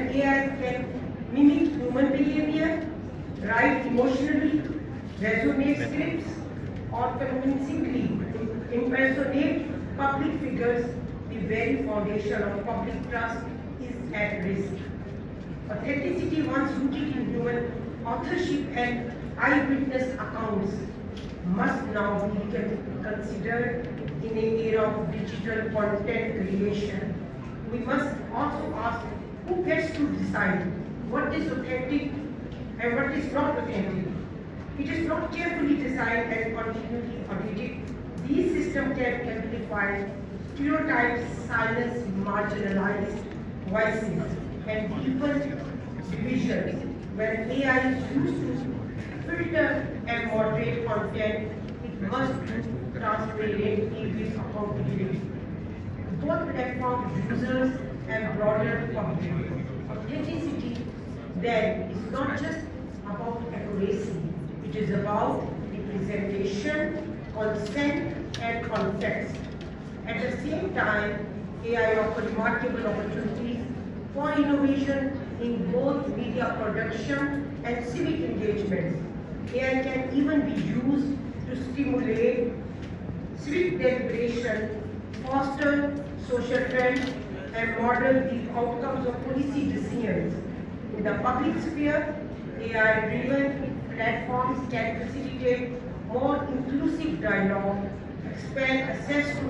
When AI can mimic human behavior, write emotionally, resonate scripts, or convincingly impersonate public figures, the very foundation of public trust is at risk. Authenticity, once rooted in human authorship and eyewitness accounts, must now be considered in an era of digital content creation. We must also ask who gets to decide what is authentic and what is not authentic. It is not carefully designed and continually audited. These systems can amplify stereotypes, silence marginalized voices, and deepen divisions. When AI is used to filter and moderate content, it must be transparent with accountability. Both platform users and broader public. Authenticity then is not just about accuracy, it is about representation, consent, and context. At the same time, AI offers remarkable opportunities for innovation in both media production and civic engagement. AI can even be used to stimulate civic deliberation, foster social trends, and model the outcomes of policy decisions. In the public sphere, AI-driven platforms can facilitate more inclusive dialogue, expand access to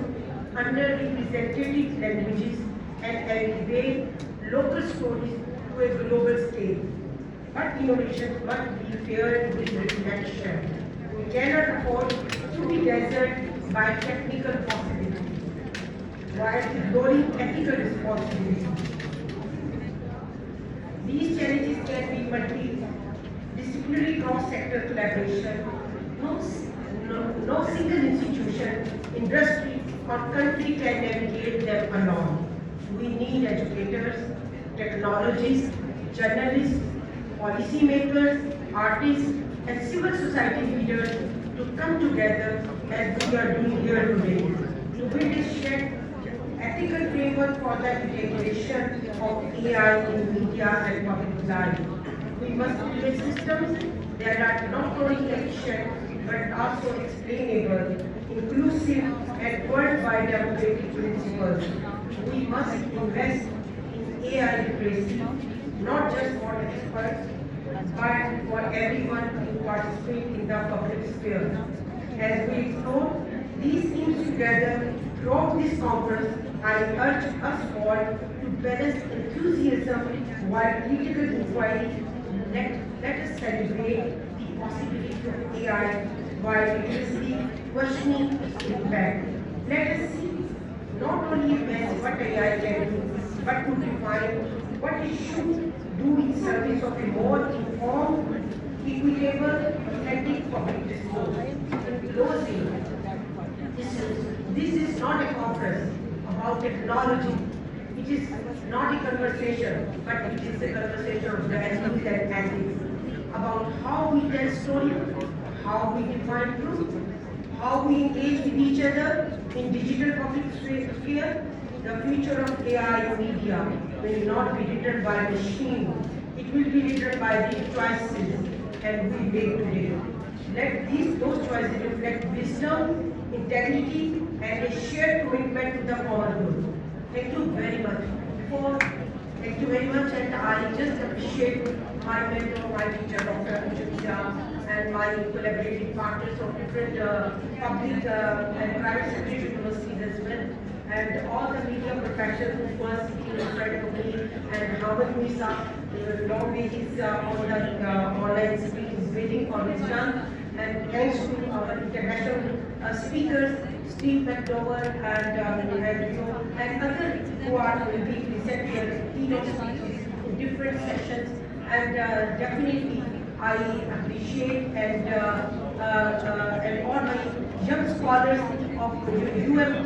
underrepresented languages, and elevate local stories to a global scale. But innovations must be paired with reflection. We cannot afford to be dazzled by technical possibilities while ignoring ethical responsibility. These challenges can be multidisciplinary cross-sector collaboration. No single institution, industry, or country can navigate them alone. We need educators, technologists, journalists, policymakers, artists, and civil society leaders to come together as we are doing here today to build a shared ethical framework for the integration of AI in media and public life. We must create systems that are not only efficient but also explainable, inclusive, and governed by democratic principles. We must invest in AI literacy, not just for experts, but for everyone who participates in the public sphere. As we explore these themes together throughout this conference, I urge us all to balance enthusiasm while critical inquiry. Let us celebrate the possibility of AI while rigorously questioning its impact. Let us see not only imagine what AI can do, but to define what it should do in service of a more informed, equitable, authentic public discourse. In closing, this is not a conference about technology. It is not a conversation, but it is a conversation of values and ethics, about how we tell stories, how we define truth, how we engage with each other in digital public sphere. The future of AI media will not be written by machine. It will be written by the choices and we make today. Let those choices reflect wisdom, integrity, and a shared commitment to the common good. Thank you very much. Thank you very much, and I just appreciate my mentor, my teacher, Dr. Ujjwala, and my collaborating partners of different public and private sector universities as well, and all the media professionals who were sitting in front of me, and Hamad Misa, long way he's on the online speaking, waiting for his turn. And thanks to our international speakers, Steve McDowell and others who will be present here, keynote speakers in different sessions. And definitely, I appreciate and all my young scholars of UMP,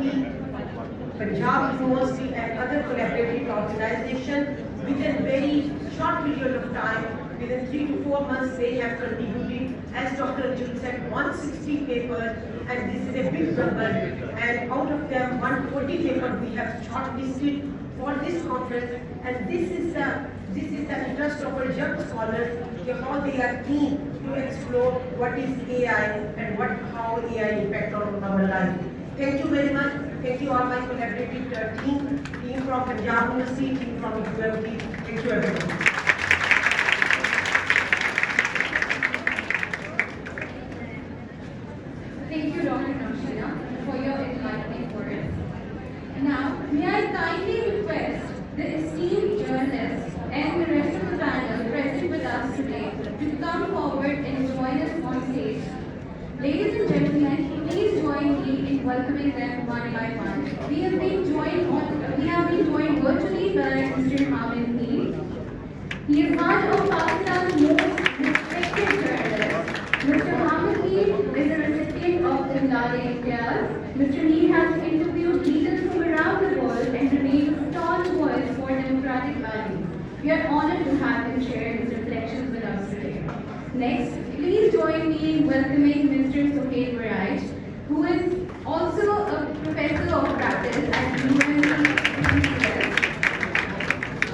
Punjab University, and other collaborative organizations. Within very short period of time, within 3 to 4 months, they have contributed, as Dr. Jul said, 160 papers, and this is a big number. And out of them, 140 papers we have shortlisted for this conference, and this is the interest of our young scholars, how they are keen to explore what is AI and how AI impact on our life. Thank you very much. Thank you all my collaborative team from Punjab University, team from UMT. Thank you everyone. Thank you, Dr. Naushina, for your enlightening words. Now, may I kindly request the esteemed journalists and the rest of the panel present with us today to come forward and join us on stage. Ladies and gentlemen, please join me in welcoming them one by one. We have been joined virtually by Mr. Hamid Mir. He is one of Pakistan's most respected journalists. Mr. Hamid Mir is a recipient of the 𝐈𝐧𝐭𝐞𝐫𝐧𝐚. Mr. Mir has interviewed leaders from around the world and remains a staunch voice for democratic values. We are honored to have him share his reflections with us today. Next, please join me in welcoming Mr. 𝐫𝐫 𝐈𝐧𝐭𝐞𝐫𝐧𝐚, who is also a professor of practice at UMT.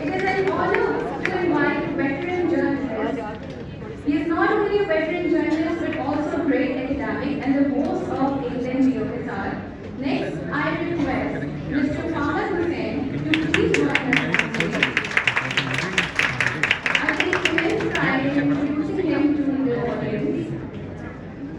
It is an honor to invite a veteran journalist. He is not only a veteran journalist but also a great academic and the host of 𝐳𝐽. Next, I request Mr. Fahad Hussain to please join us. I take immense pride in introducing him to the audience.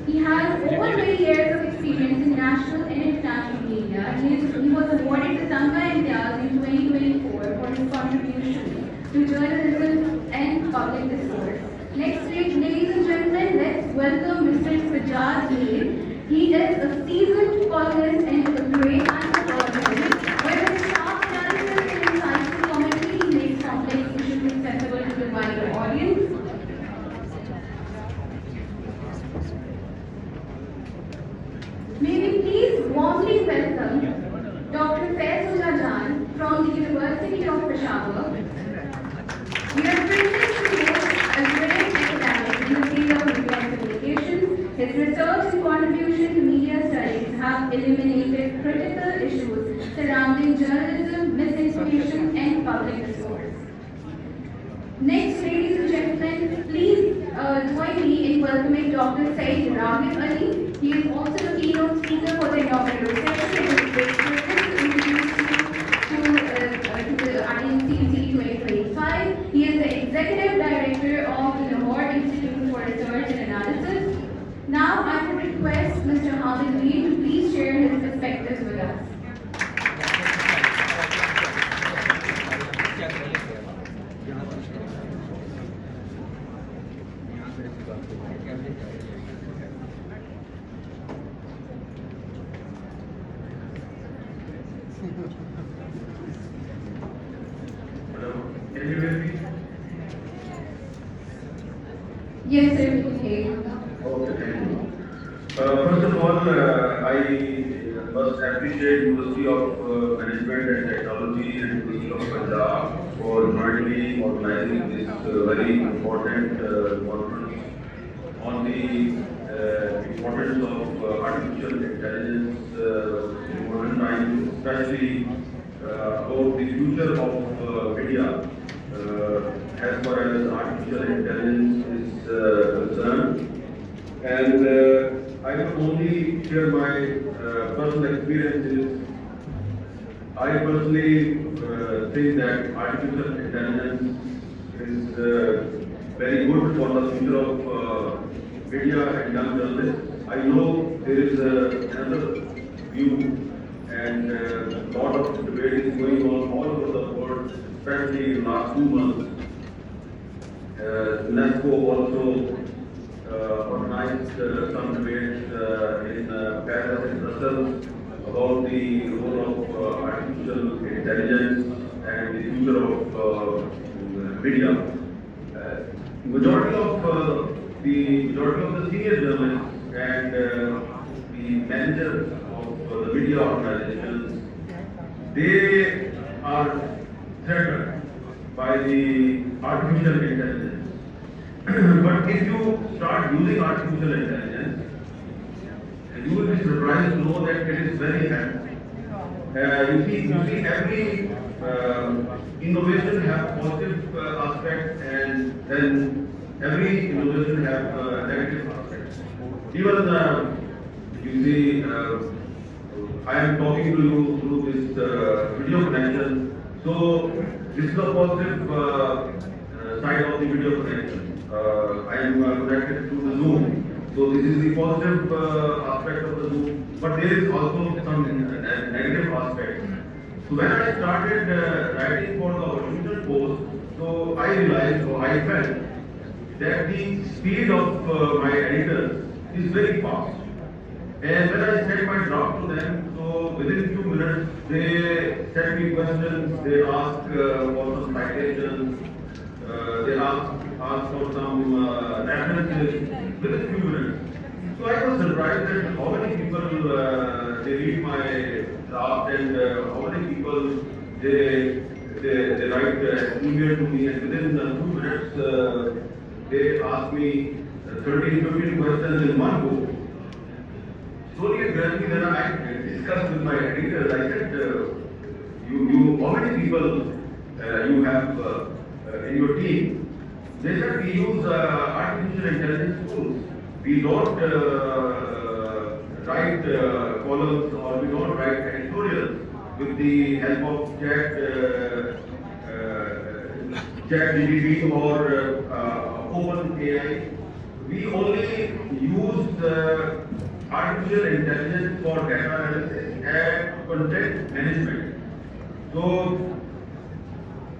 He has over 20 years of experience in national and international media. He was awarded the Tanga 𝐸𝐴𝐺𝐻 in 2024 for his contribution to journalism and public discourse. Next, ladies and gentlemen, let's welcome Mr. 𝐵𝐺𝐻 𝐸𝐴𝐺𝐻. He is a seasoned columnist and a great anthropologist. With his sharp analysis and insightful commentary, he makes complex issues accessible to the wider audience. May we please warmly welcome Dr. 𝐹𝐵𝐻 Jan from the University of Peshawar. We are privileged to host a great academic in the field of media and communications. His research and contribution to media studies have illuminated critical issues surrounding journalism, misinformation, and public discourse. Next, ladies and gentlemen, please join me in welcoming Dr. Syed Raghib Ali. He is also the keynote speaker for the inaugural session. It is a great privilege to introduce you to the INCC 2025. He is the Executive Director of the Lahore Institute for Research and Analysis. Now, I would request Mr. Hamid Mir to please share his perspectives with us. Can you hear me? Yes, sir, we can hear you. Okay, thank you. First of all, I must appreciate University of Management and Technology and University of Punjab for jointly organizing this very important conference on the importance of artificial intelligence in modern times, especially about the future of media as far as artificial intelligence is concerned. And I will only share my personal experiences. I personally think that artificial intelligence is very good for the future of media and young journalists. I know there is another view and a lot of debate is going on all over the world, especially in the last 2 months. UNESCO also organized some debates in Paris and Brussels about the role of artificial intelligence and the future of media. Majority of the senior journalists and the managers of the media organizations, they are threatened by the artificial intelligence. But if you start using artificial intelligence, you will be surprised to know that it is very helpful. You see, every innovation have positive aspects, and then every innovation have negative aspects. Even you see, I am talking to you through this video connection. So this is the positive side of the video connection. I am connected to the Zoom. So this is the positive aspect of the Zoom. But there is also some negative aspect. So when I started writing for the Washington Post, so I realized or I felt that the speed of my editors is very fast. And when I sent my draft to them, so within few minutes they sent me questions, they asked for some citations, they asked for some references within few minutes. So I was surprised that how many people they read my draft, and how many people they write email to me, and within 2 minutes they ask me 13, 15 questions in one go. Slowly and gradually, then I discussed with my editors. I said, how many people you have in your team? They said, we use artificial intelligence tools. We don't write columns, or we don't write editorials with the help of ChatGPT or OpenAI. We only use artificial intelligence for data analysis and content management. So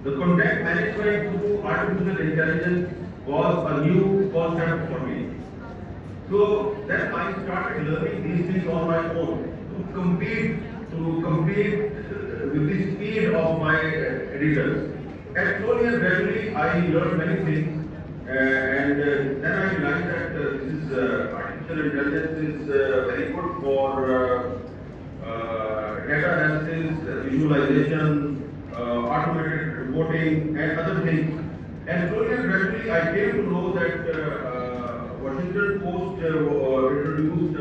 the content management through artificial intelligence was a new concept for me. So then I started learning these things on my own to compete with the speed of my editors. And slowly and gradually I learned many things. And then I realized that this is artificial intelligence is very good for data analysis, visualization, automated reporting, and other things. And slowly and gradually, I came to know that Washington Post introduced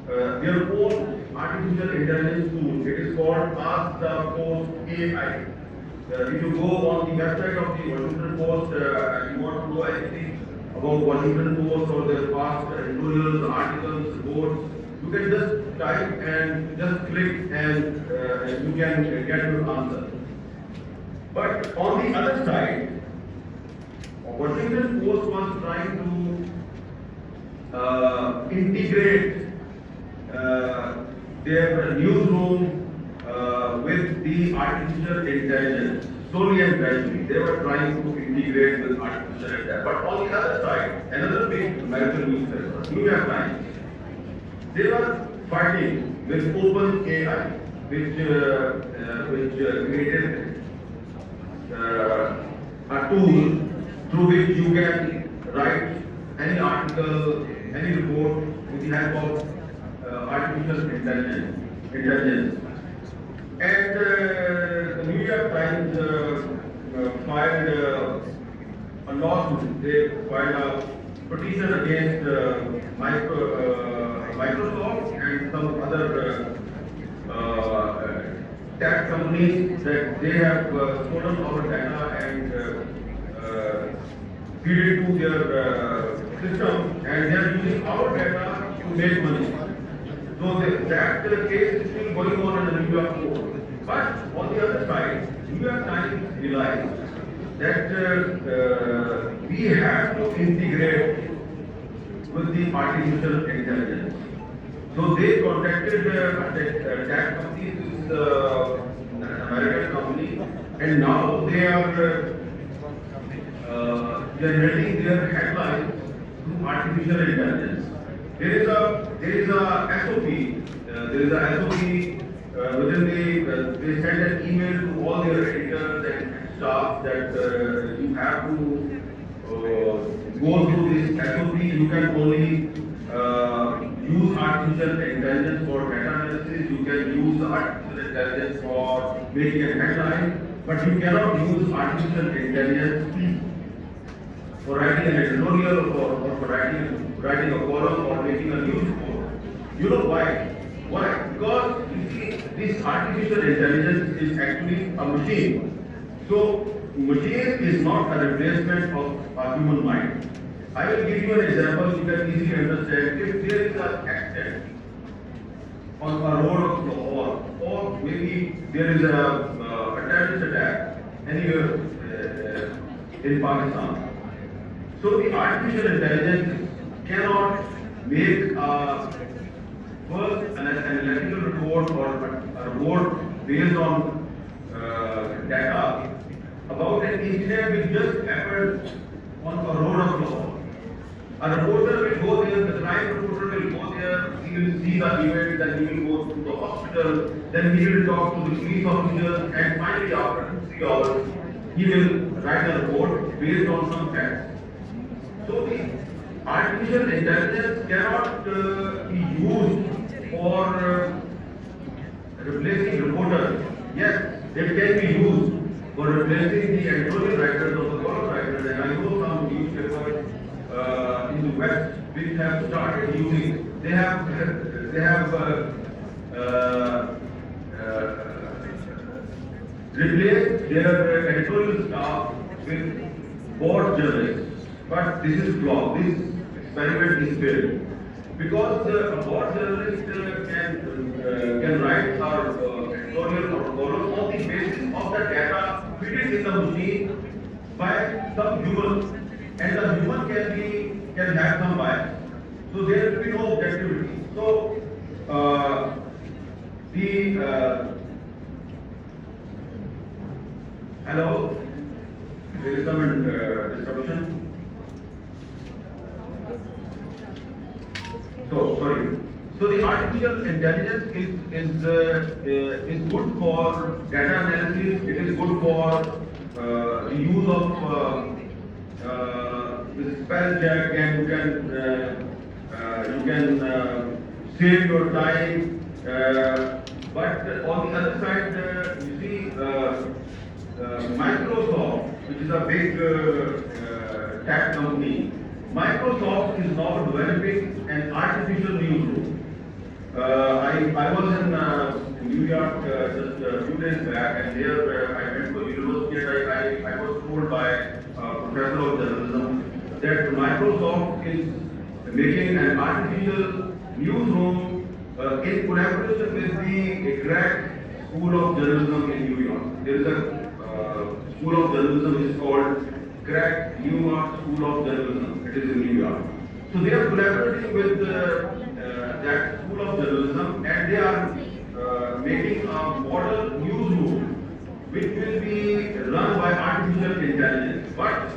their own artificial intelligence tool. It is called Ask the Post AI. If you go on the website of the Washington Post, you want to know anything about Washington Post or their past editorials, articles, reports, you can just type and just click, and you can get your answer. But on the other side, Washington Post was trying to integrate their newsroom with the artificial intelligence. Slowly and gradually, they were trying to integrate with artificial intelligence. But on the other side, another big American newspaper, New York Times, they were fighting with OpenAI, which created a tool through which you can write any article, any report with the help of artificial intelligence. And the New York Times filed a lawsuit. They filed a petition against Microsoft and some other tech companies that they have stolen our data and feed it to their system, and they are using our data to make money. So that case is still going on in the New York court. But on the other side, New York Times realized that we have to integrate with the artificial intelligence. So they contacted a tech company, this is an American company, and now they are generating their headlines through artificial intelligence. There is a SOP. Within they send an email to all their editors and staff that you have to go through this SOP. You can only use artificial intelligence for data analysis. You can use artificial intelligence for making a headline, but you cannot use artificial intelligence for writing an editorial or for writing a column or making a news report. You know why? Why? Because you see, this artificial intelligence is actually a machine. So machine is not a replacement of a human mind. I will give you an example you can easily understand. If there is an accident on a road of Lahore, or maybe there is a terrorist attack anywhere in Pakistan. So the artificial intelligence cannot make first an analytical report or a report based on data about an incident which just happened on a road of Lahore. A reporter will go there, the crime reporter will go there, he will see the event, then he will go to the hospital, then he will talk to the police officers, and finally after 3 hours, he will write a report based on some facts. So the artificial intelligence cannot be used for replacing reporters. Yes, it can be used for replacing the editorial writers or the column writers, and I know some newspapers in the West which have started using, they have replaced their editorial staff with board journalists. But this is flawed. This experiment is failed because a board journalist can write our editorial or column on the basis of the data fitted in the machine by some human. And the human can have some bias. So there will be no objectivity. So hello, there is some disruption. So sorry. So the artificial intelligence is good for data analysis. It is good for the use of spell check, and you can save your time. But on the other side, you see Microsoft, which is a big tech company. Microsoft is now developing an artificial newsroom. I was in New York just a few days back, and there I went to a university, and I was told by a professor of journalism that Microsoft is making an artificial newsroom in collaboration with the GRAC School of Journalism in New York. There is a school of journalism which is called GRAC New York School of Journalism. It is in New York. So they are collaborating with that school of journalism, and they are making a model newsroom which will be run by artificial intelligence. But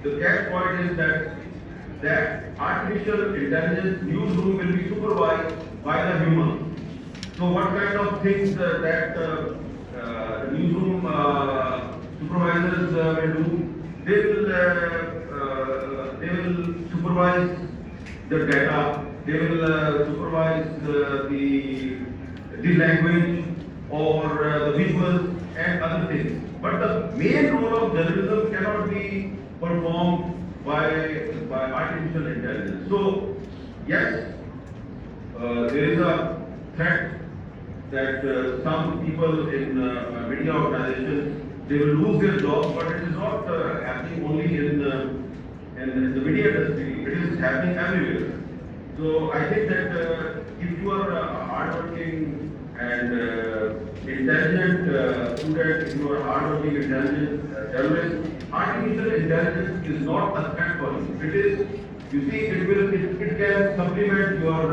the catch point is that artificial intelligence newsroom will be supervised by the human. So what kind of things that newsroom supervisors will do? They will supervise the data. They will supervise the language or the visuals and other things. But the main role of journalism cannot be performed by artificial intelligence. So yes, there is a threat that some people in media organizations, they will lose their jobs, but it is not happening only in the media industry. It is happening everywhere. So I think that if you are a hardworking and intelligent student, if you are a hardworking, intelligent journalist, artificial intelligence is not a threat for you. It is, you see, it can supplement your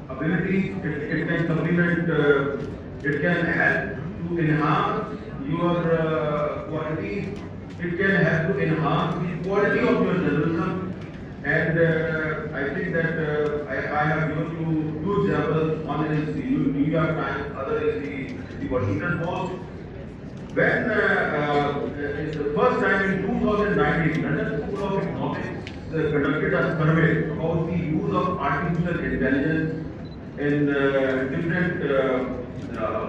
abilities. It can supplement. It can help to enhance your qualities. It can help to enhance the quality of your journalism. And I think that I have given you two examples. One is the New York Times, other is the Washington Post. When the first time in 2019, London School of Economics conducted a survey about the use of artificial intelligence in different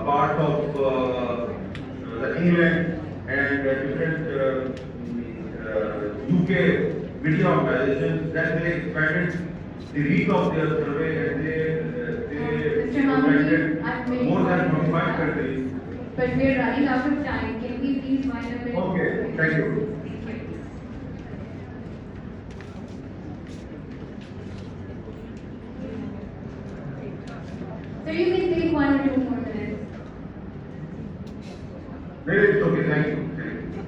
parts of England and different UK media organizations, that they expanded the reach of their survey, and they protected I'm very more than sorry. 25 countries. But we're running out of time. Can we please wind up it? Okay, thank you. So you can take 1 or 2 more minutes. No, it's okay, thank you. Thank you.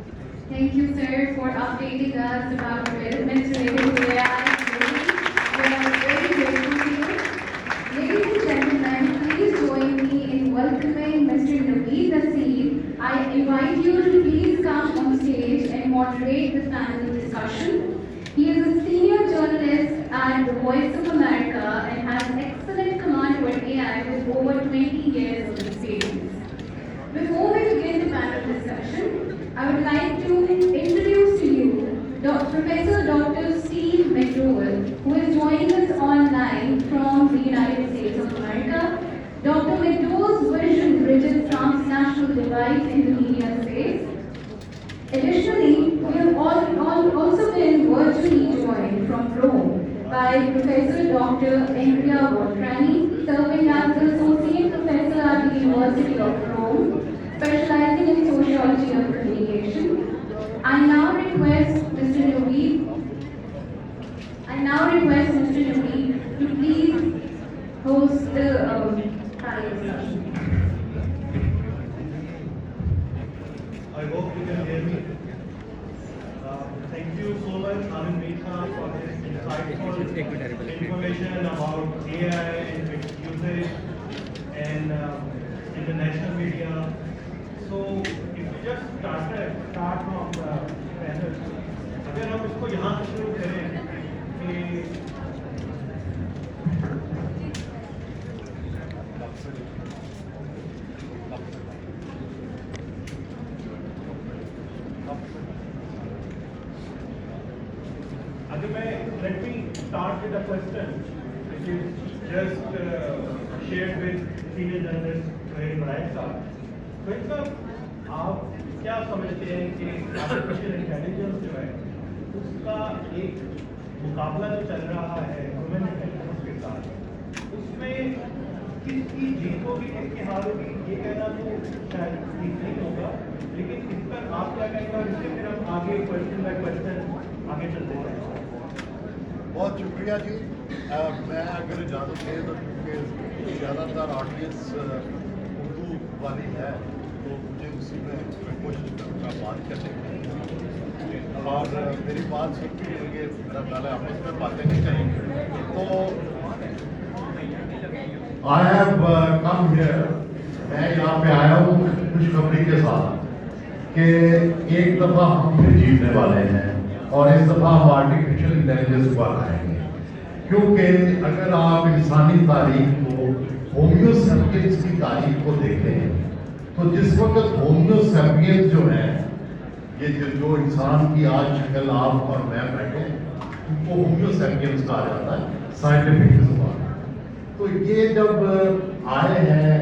Thank you, sir, for updating us about developments related to AI. We are very grateful to you. Ladies and gentlemen, please join me in welcoming Mr. 𝐈𝐧𝐭𝐞𝐫𝐧𝐚. I invite you to please come on stage and moderate the panel discussion. He is a senior journalist at the Voice of America and has excellent command over AI with over 20 years of experience. Before we begin the panel discussion, I would like to introduce to you Professor Dr. Steve McDowell, who is joining us online from the United States of America. Dr. McDowell's vision bridges transnational divides in the media space. Additionally, we have also been virtually joined from Rome by Professor Dr. 𝟑𝐫𝐝 𝐈𝐧𝐭𝐞𝐫𝐧𝐚, serving as the Associate Professor at the University of Rome, specializing in sociology of communication. I now request Mr. 𝐈𝐧𝐿𝐵 to please host the panel discussion. I hope you can hear me. Thank you so much, Anand Mehta, for this insightful information about AI and its usage and international media. So, if we just start from the panel, अगर हम इसको यहाँ से शुरू करें कि let me start with a question which is just shared with senior journalist 𝐈𝐧𝐭𝐞𝐫𝐧𝐚. 𝐈𝐧𝐿𝐵 साहब, आप क्या समझते हैं कि आर्टिफिशियल इंटेलिजेंस जो है उसका एक मुकाबला जो चल रहा है ह्यूमन इंटेलिजेंस के साथ, उसमें किसकी जीत होगी, किसकी हार होगी, ये कहना तो शायद ठीक नहीं होगा, लेकिन इस पर आप क्या कहेंगे और इससे फिर हम आगे क्वेश्चन बाय क्वेश्चन आगे चलते हैं। बहुत शुक्रिया जी। मैं अगर इजाज़त है तो क्योंकि ज़्यादातर ऑडियंस उर्दू वाली है तो मुझे उसी में कोशिश करूँगा बात करने की, और मेरी बात सुन के मुझे मेरा पहले आपस में बातें नहीं करेंगे। तो आई हैव कम हियर, मैं यहाँ पे आया हूँ खुशखबरी के साथ कि एक दफ़ा हम फिर जीतने वाले हैं और इस दफ़ा हम आर्टिफिशियल इंटेलिजेंस पर आएंगे, क्योंकि अगर आप इंसानी तारीख को, होमियो सैपियंस की तारीख को देखें तो जिस वक्त होमियो सैपियंस जो है, ये जो इंसान की आज शक्ल आप और मैं बैठे, उनको होमियो सैपियंस कहा जाता है साइंटिफिक जुबान। तो ये जब आए हैं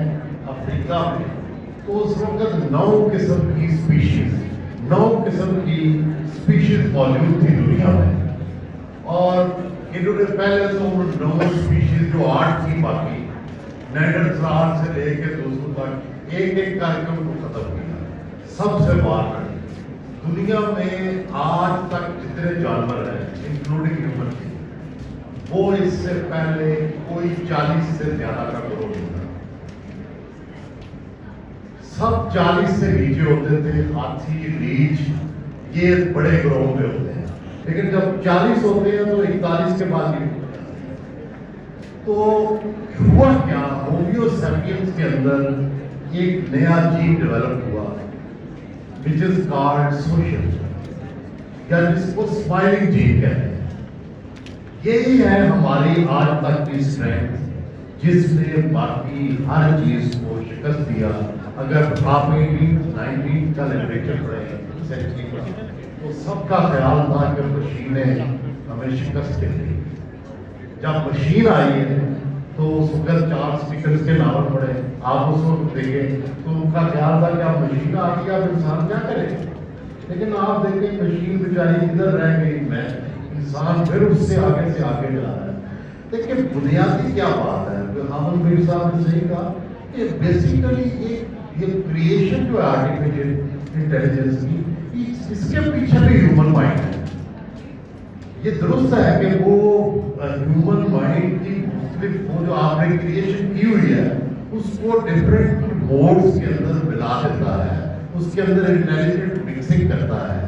अफ्रीका में तो उस वक्त 9 किस्म की स्पीशीज, 9 किस्म की स्पीशीज मौजूद थी दुनिया में, और इन्होंने पहले तो 9 स्पीशीज जो 8 थी बाकी नेanderthal से लेकर दूसरों तक एक कार्यक्रम को खत्म किया, सबसे बाहर दुनिया में आज तक जितने जानवर हैं इंक्लूडिंग ह्यूमन, वो इससे पहले कोई 40 से ज्यादा का ग्रोथ नहीं था। सब 40 से नीचे होते थे, हाथी, रीछ, ये बड़े ग्रोह में होते हैं, लेकिन जब 40 होते हैं तो 41 के बाद ही होते हैं। तो हुआ क्या, होमियो सैपियंस के अंदर एक नया जीन डेवलप हुआ विच इज कॉल्ड सोशल, या जिसको स्माइलिंग जीन कहते हैं। यही है हमारी आज तक की स्ट्रेंथ, जिसने बाकी हर चीज को शिकस्त दिया। अगर आप 18-19 का लिटरेचर पढ़ें सेंचुरी का, तो सबका ख्याल था कि मशीनें हमें शिकस्त देंगी। जब मशीन आई है तो उस वक्त चार्ल्स डिकेंस के नावल पढ़े, आप उस वक्त देखें तो उनका ख्याल था कि अब मशीन आ गई, अब इंसान क्या करे। लेकिन आप देखें मशीन बेचारी इधर रह गई, मैं इंसान फिर उससे आगे से आगे जा रहा है। देखिए बुनियादी क्या बात है, جو حامد میر صاحب نے صحیح کہا کہ بیسیکلی یہ کریشن جو ہے آرٹیفیشیل انٹیلیجنس کی، اس کے پیچھے بھی ہیومن مائنڈ ہے. یہ درست ہے کہ وہ ہیومن مائنڈ کی مختلف وہ جو آپ نے کریشن کی ہوئی ہے اس کو ڈفرینٹ موڈس کے اندر ملا دیتا ہے، اس کے اندر انٹیلیجنٹ مکسنگ کرتا ہے.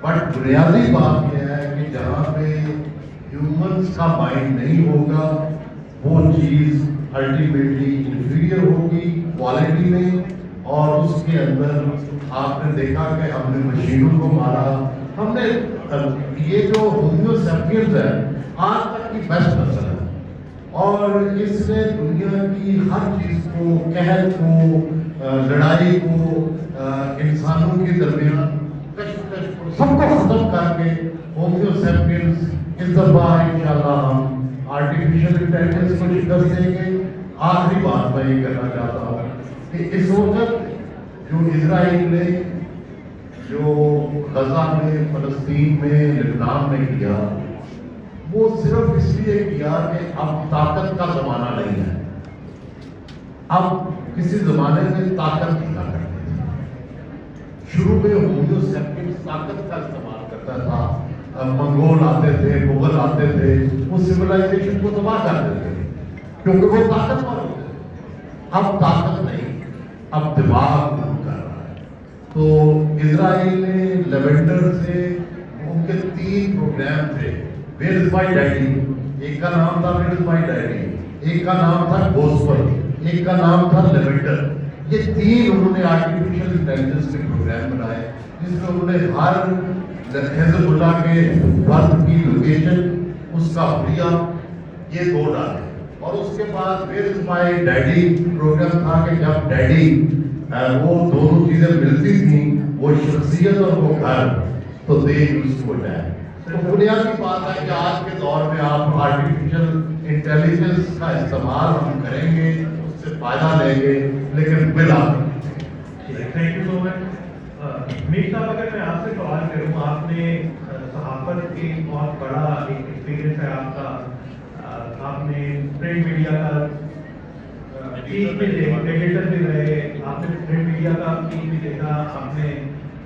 بٹ بنیادی بات یہ ہے کہ جہاں پہ ہیومنس کا مائنڈ نہیں ہوگا وہ چیز الٹیمیٹلی انفیریئر ہوگی کوالٹی میں. اور اس کے اندر آپ نے دیکھا کہ ہم نے مشینوں کو مارا. ہم نے یہ جو ہومیو سیپینس ہے آج تک کی بیسٹ نسل ہے، اور اس نے دنیا کی ہر چیز کو، قہر کو، لڑائی کو، انسانوں کے درمیان کشمکش کو، سب کو ختم کر کے ہومیو سیپینس اس دفعہ انشاءاللہ ہم آرٹیفیشل انٹیلیجنس کو شکست دیں گے. آخری بات میں یہ کہنا چاہتا ہوں کہ اس وقت جو اسرائیل نے جو غزہ میں، فلسطین میں، لبنان میں کیا، وہ صرف اس لیے کیا کہ اب طاقت کا زمانہ نہیں ہے. اب کسی زمانے میں طاقت کی طاقت نہیں تھی. شروع میں ہومیو سیپینس طاقت کا استعمال کرتا تھا. منگول آتے تھے، مغل آتے تھے، وہ سویلائزیشن کو تباہ کرتے تھے کیونکہ وہ طاقتور ہوتے تھے. اب طاقت نہیں، اب دماغ کر رہا ہے. تو اسرائیل نے لیونڈر سے ان کے 3 پروگرام تھے، ویئر از مائی ڈیڈی، ایک کا نام تھا ویئر از مائی ڈیڈی، ایک کا نام تھا گوسپل، ایک کا نام تھا لیونڈر. یہ 3 انہوں نے آرٹیفیشل انٹیلیجنس کے پروگرام بنائے جس میں انہوں نے ہر حزب اللہ کے فرد کی لوکیشن، اس کا حلیہ، یہ 2 ڈالے. اور اس کے بعد where is my daddy program تھا کہ جب ڈیڈی وہ دونوں چیزیں ملتی تھیں، وہ شخصیت اور وہ گھر، تو دے یوز ٹو اٹیک. تو بنیادی بات ہے کہ آج کے دور میں آپ آرٹیفیشل انٹیلیجنس کا استعمال ہم کریں گے، اس سے فائدہ لیں گے، لیکن بلا. تھینک یو سو مچ. میر صاحب اگر میں آپ سے سوال کروں، آپ نے صحافت کی بہت بڑا ایک ایکسپیرئنس ہے آپ کا. آپ نے پرنٹ میڈیا کا چیف بھی ایڈیٹر بھی رہے، آپ نے پرنٹ میڈیا کا چیف بھی دیکھا، آپ نے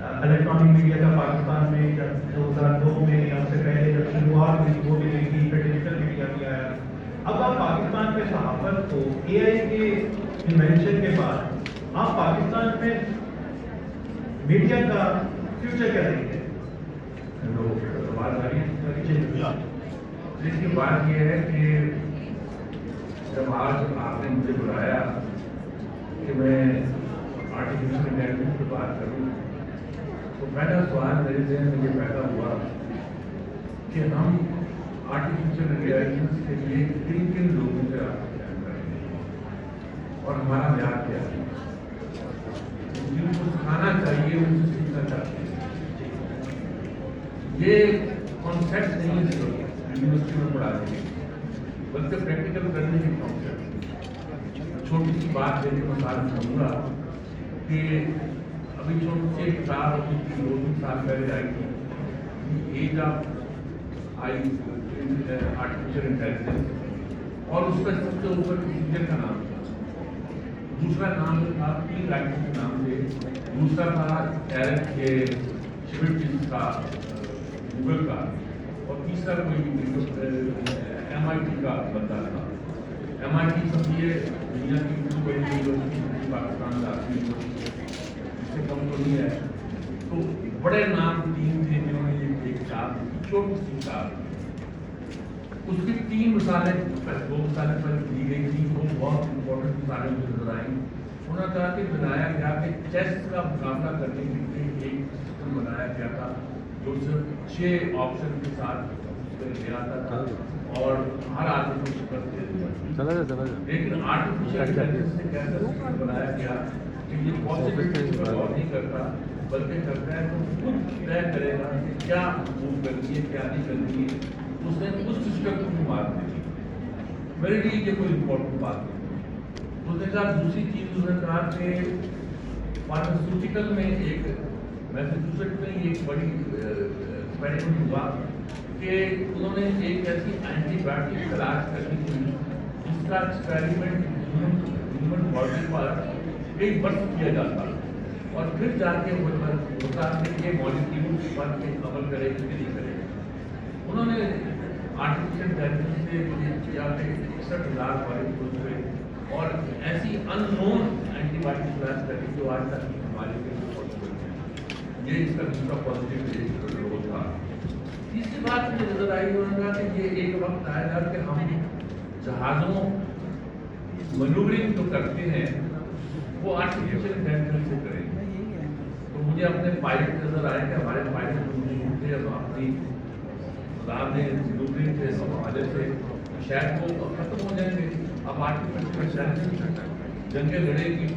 الیکٹرانک میڈیا کا پاکستان میں جب 2002 میں یا اس سے پہلے جب شروعات ہوئی وہ بھی دیکھی، پھر ڈیجیٹل میڈیا بھی آیا. اب آپ پاکستان میں صحافت کو اے آئی کے انوینشن کے بعد آپ پاکستان میں میڈیا کا فیوچر کیا دیکھتے ہیں؟ جس کی بات یہ ہے کہ جب آج آپ نے مجھے بلایا کہ میں آرٹیفیشل انٹیلیجنس پہ بات کروں، تو پہلا سوال میرے ذہن میں یہ پیدا ہوا کہ ہم آرٹیفیشل انٹیلیجنس کے لیے کن کن لوگوں سے رابطہ قائم کریں گے اور ہمارا معیار کیا ہے. جن کو سکھانا چاہیے ان سے سیکھنا چاہتے ہیں. یہ کانسیپٹ نہیں ہے یونیورسٹی میں پڑھاتے ہیں، بلکہ پریکٹیکل کرنے کی کانسیپٹ. چھوٹی سی بات دے کے مثال کروں گا کہ ابھی چھوٹی سی ایک کتاب ابھی 2-3 سال پہلے آئی تھی، ایج آف آرٹیفیشل انٹیلیجنس، اور اس کا سب سے اوپر ٹیچر کا نام تھا. دوسرا نام تھا 3 رائٹر کے نام سے، دوسرا تھا ایرک کے شمٹ کا گوگل کا، اور تیسرا کوئی MIT کا بندہ تھا. MIT سب یہ دنیا کی بڑی یونیورسٹی پاکستان کا آخری یونیورسٹی اس سے کم تو نہیں ہے. تو بڑے نام 3 تھے جنہوں نے یہ ایک کتاب چھوٹی سی کتاب، اس کی 3 مثالیں 2 مثالیں پر دی گئی تھی. وہ بہت امپورٹنٹ مثالیں مجھے نظر آئیں. انہوں نے کہا کہ بنایا گیا کہ چیس کا مقابلہ کرنے کے لیے ایک سسٹم بنایا گیا تھا جو صرف 6 آپشن کے ساتھ لے آتا تھا اور ہر آدمی کو شکست دے دیا. لیکن آرٹیفیشل انٹیلیجنس سے کیسا سسٹم بنایا گیا کہ یہ پاسبلٹی پر غور نہیں کرتا بلکہ کرتا ہے تو خود طے کرے گا کہ کیا موو کرنی ہے کیا نہیں کرنی ہے. اس نے اس سسٹم کو مار دی. میرے لیے یہ کوئی امپورٹنٹ بات نہیں. اس نے کہا دوسری چیز انہوں نے کہا کہ فارماسیوٹیکل میں ایک میسیچوسیٹس میں ایک بڑی ایکسپیریمنٹ ہوا کہ انہوں نے ایک ایسی اینٹی بایوٹک تلاش کرنی تھی इसका एक्सपेरिमेंट ह्यूमन बॉडी पर कई वर्ष किया जाता है और फिर जाके होता है कि ये मॉलिक्यूल पर अमल करेगा कि नहीं करेगा। उन्होंने आर्टिफिशियल इंटेलिजेंस से किया 61,000 मॉलिक्यूल हुए और ऐसी अननोन एंटीबायोटिक क्लास करी जो आज तक हमारे लिए पॉसिबल है। ये इसका दूसरा पॉजिटिव रोल था। तीसरी बात मुझे नजर आई, उन्होंने कहा कि ये एक वक्त आएगा कि हम जहाजों मैन्यूवरिंग जो करते हैं वो आर्टिफिशियल इंटेलिजेंस से करेंगे। तो मुझे अपने पायलट नजर आए कि हमारे पायलट थे अब अपनी मैन्यूवरिंग के हवाले से शायद वो खत्म हो जाएंगे। अब आर्टिफिशियल इंटेलिजेंस जंगें लड़ेगी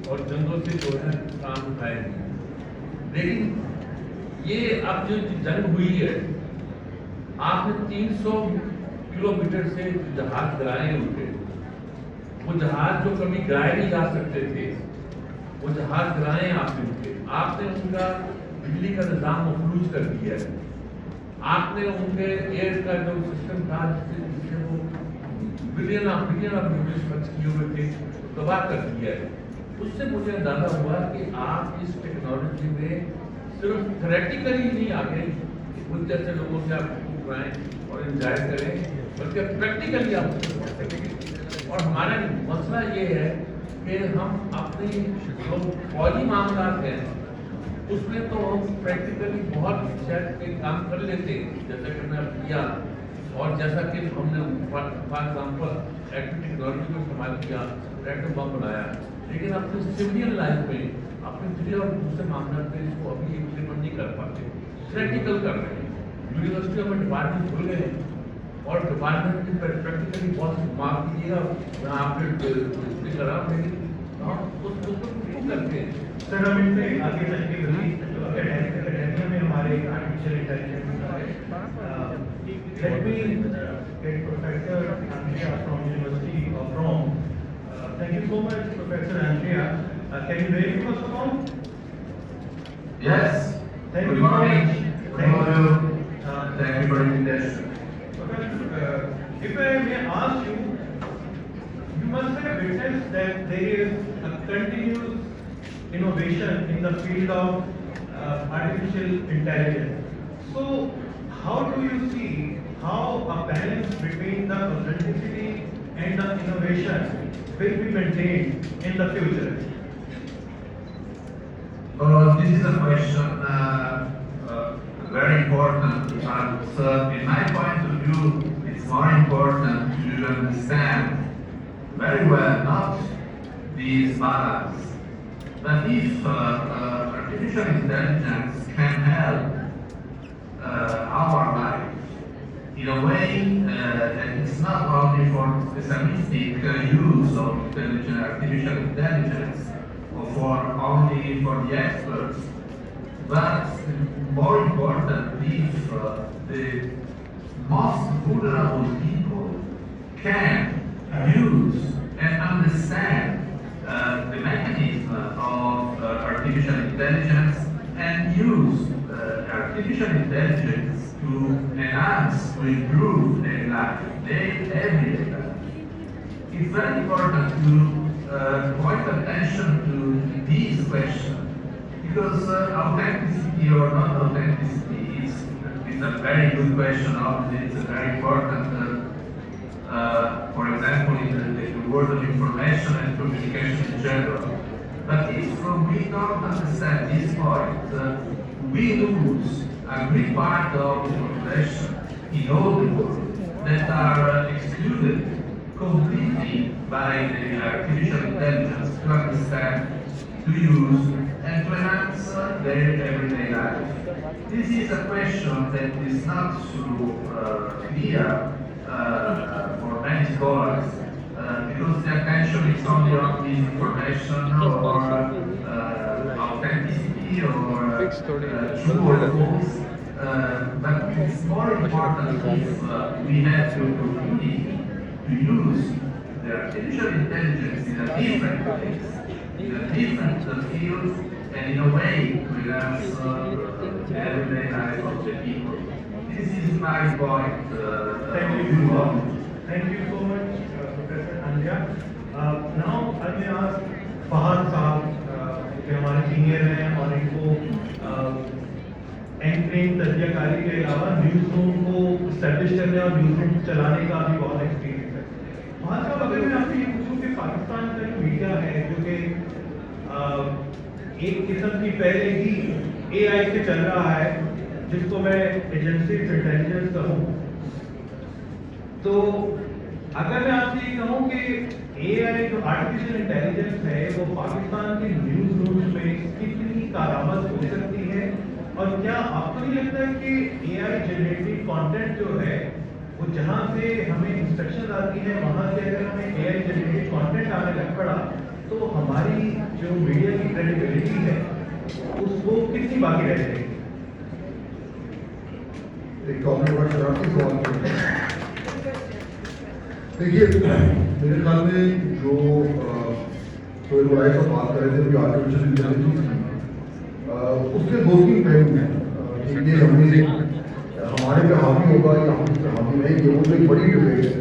और जंगों से जो है काम उठाएगी। लेकिन ये अब जो जंग हुई है, आपने 300 किलोमीटर से जहाज गिराए उनके, वो जहाज जो कभी गिराए नहीं जा सकते थे वो जहाज गिराए आपने उनका बिजली का निजाम मफलूज कर दिया है। आपने उनके एयर का जो सिस्टम था जिससे वो बिलियन ऑफ यूनिट्स खर्च किए हुए थे तबाह कर दिया है। उससे मुझे अंदाजा हुआ कि आप इस टेक्नोलॉजी में सिर्फ थ्योरेटिकली नहीं आगे कुछ जैसे लोगों से आप उठाएं और एंजॉय करें, बल्कि प्रैक्टिकली आप कर सकेंगे। और हमारा मसला ये है कि हम अपने जो फौजी मामला हैं उसमें तो हम प्रैक्टिकली बहुत शायद काम कर लेते हैं, जैसा कि मैं किया और जैसा कि हमने फॉर एग्जाम्पल एक्टिव टेक्नोलॉजी को इस्तेमाल किया, एटम बम बनाया। लेकिन अपने सिविलियन लाइफ में अपने दूसरे और दूसरे मामले में इसको अभी इम्प्लीमेंट नहीं कर पाते, प्रैक्टिकल कर रहे हैं। यूनिवर्सिटियों में डिपार्टमेंट खुल गए हैं और डिपार्टमेंट की प्रैक्टिकली बहुत माफ कीजिएगा मैं आपके करा लेकिन हम उसको करते हैं। सर हम इनसे आगे चल के एकेडमिया में हमारे artificial intelligence let me get Professor Andrea from University of Rome. Thank you so much, Professor Andrea. Can you hear me first of all? Yes. Thank Good you so morning. much. Thank you. Thank you for the invitation. Professor, if I may ask you, you must have witnessed that there is a continuous innovation in the field of artificial intelligence. So, how do you see how a balance between the authenticity and the innovation will be maintained in the future? This is a question very important, but in my point of view, it's more important to understand very well not this balance, but if artificial intelligence can help our life in a way that it's not only for specific use of artificial intelligence or only for the experts, but more important if the most vulnerable people can use and understand the mechanism of artificial intelligence and use artificial intelligence to enhance, to improve their life, their everyday life. It's very important to point attention to this question because authenticity or not authenticity is a very good question. Obviously, it's a very important, for example, in the world of information and communication in general. But if we don't understand this point, we lose a great part of the population in all the world that are excluded completely by the artificial intelligence to understand, to use, and to enhance their everyday life. This is a question that is not so clear for many scholars because the attention is only on this information or authenticity or true or false. But it's more important if we have the opportunity to use the artificial intelligence in a different place, in a different field, and in a way to enhance the everyday life of the people. This is my point. Thank you so much, Professor Anja. Now I may ask Fahad साहब जो हमारे senior हैं और इनको anchoring तजज़ियाकारी के अलावा news room को establish करने और न्यूज़ रूम चलाने का भी बहुत एक्सपीरियंस है। फहद साहब, अगर मैं आपसे ये पूछूं कि पाकिस्तान का जो मीडिया है जो कि एक किस्म की पहले ही AI से चल रहा है, जिसको मैं एजेंसी इंटेलिजेंस कहूँ, तो अगर मैं आपसे ये कहूँ कि AI जो आर्टिफिशियल इंटेलिजेंस है वो पाकिस्तान के न्यूज़ रूम्स में कितनी कारआमद हो सकती है, और क्या आपको नहीं लगता है कि AI जनरेटेड कंटेंट जो है वो जहाँ से हमें इंस्ट्रक्शन आती है वहाँ से अगर हमें AI जनरेटेड कंटेंट आने लग पड़ा तो हमारी जो मीडिया की क्रेडिबिलिटी है उसको कितनी बाकी रह जाएगी? देखिए, मेरे ख्याल में जो साहब बात कर रहे थे जो आर्टिफिशियल इंटेलिजेंस उसके दो तीन पहलू हैं कि ये हमारे पे हावी होगा या हम इस पे हावी रहेंगे, वो तो एक बड़ी डिबेट है।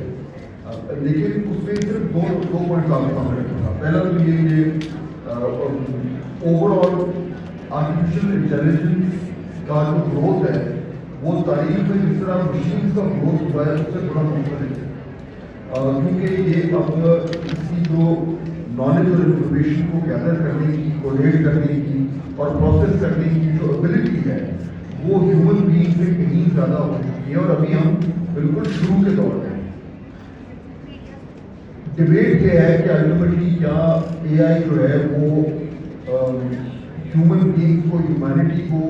लेकिन उसमें सिर्फ दो पॉइंट आपके सामने रखूँगा। पहला तो ये ओवरऑल आर्टिफिशियल इंटेलिजेंस का जो ग्रोथ है वो तारीख में जिस तरह मशीन का ग्रोथ हुआ है उससे थोड़ा मुख्तलिफ है, क्योंकि ये अब इसकी जो नॉलेज और इन्फॉर्मेशन को गैदर करने की, कोलेट करने की और प्रोसेस करने की जो एबिलिटी है वो ह्यूमन बीइंग से कहीं ज़्यादा हो चुकी है, और अभी हम बिल्कुल शुरू के दौर में। डिबेट ये है कि अल्टीमेटली क्या AI जो है वो ह्यूमन बीइंग को, ह्यूमैनिटी को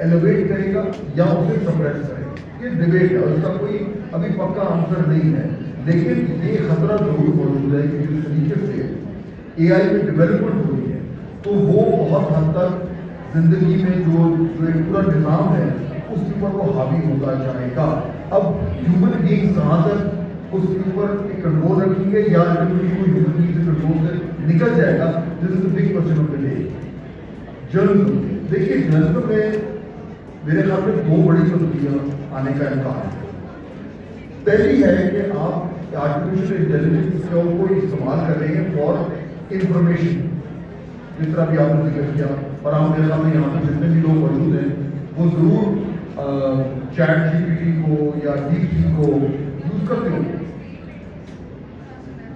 एलिवेट करेगा या उसे सप्रेस करेगा। ये डिबेट है और इसका कोई अभी पक्का आंसर नहीं है, लेकिन ये खतरा जरूर मौजूद है कि जिस तरीके से AI में डेवलपमेंट हुई है तो वो बहुत हद तक जिंदगी में जो एक पूरा निज़ाम है उसके ऊपर वो हावी होता जाएगा। अब ह्यूमन बीइंग्स कहाँ तक उसके ऊपर कंट्रोल रखेंगे या ह्यूमन बीइंग से कंट्रोल से निकल जाएगा, this is the big question of the day. Journalism, देखिए जर्नलिज्म में मेरे ख्याल में दो बड़ी तब्दीलियां आने का इम्कान है। पहली है कि आप आर्टिफिशियल इंटेलिजेंस को इस्तेमाल कर रहे हैं फॉर इंफॉर्मेशन, जिस तरह भी आपने जिक्र किया, और आप मेरे सामने यहाँ पर जितने भी लोग मौजूद हैं वो जरूर चैट GPT को या DeepSeek को यूज करते होंगे।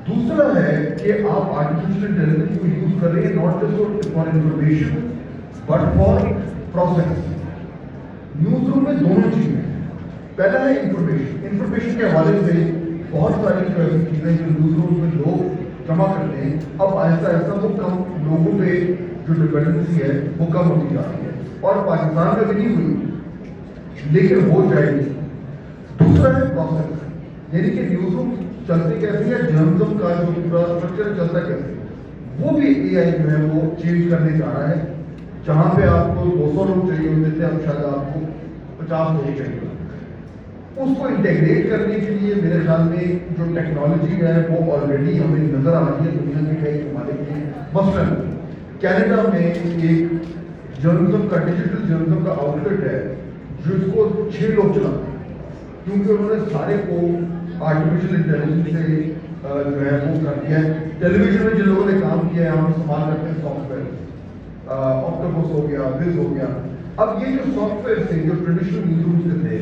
दूसरा है कि आप आर्टिफिशियल इंटेलिजेंस को यूज कर रहे हैं not just for information but for process. News room में दोनों चीजें हैं। पहला है इंफॉर्मेशन के हवाले से बहुत सारी जो ऐसी चीजें जो न्यूज रूम में लोग जमा करते हैं, अब ऐसा वो कम लोगों पे जो डिपेंडेंसी है वो कम होती जा रही है, और पाकिस्तान में भी नहीं हुई लेकिन हो जाएगी। दूसरा है प्रोसेस, यानी कि न्यूज रूम चलते कैसे हैं, जर्नलिज्म का जो पूरा स्ट्रक्चर चलता कैसे, वो भी AI जो है वो चेंज करने जा रहा है। जहाँ पे आपको 200 लोग चाहिए होते थे, अब शायद आपको 50 लोग चाहिए। उसको इंटीग्रेट करने के लिए मेरे ख्याल में जो टेक्नोलॉजी है वो ऑलरेडी हमें नजर आ रही है दुनिया के कई ममालिक में। मसलन कनाडा में एक जर्नलिज्म का, डिजिटल जर्नलिज्म का आउटलेट है जिसको 6 लोग चलाते हैं, क्योंकि उन्होंने सारे को आर्टिफिशियल इंटेलिजेंस से जो है वो कर दिया है। टेलीविजन में जिन लोगों ने काम किया है हम इस्तेमाल करते हैं सॉफ्टवेयर, ऑक्टोपस हो गया, विज हो गया। अब ये जो सॉफ्टवेयर थे जो ट्रेडिशनल न्यूज रूम से थे,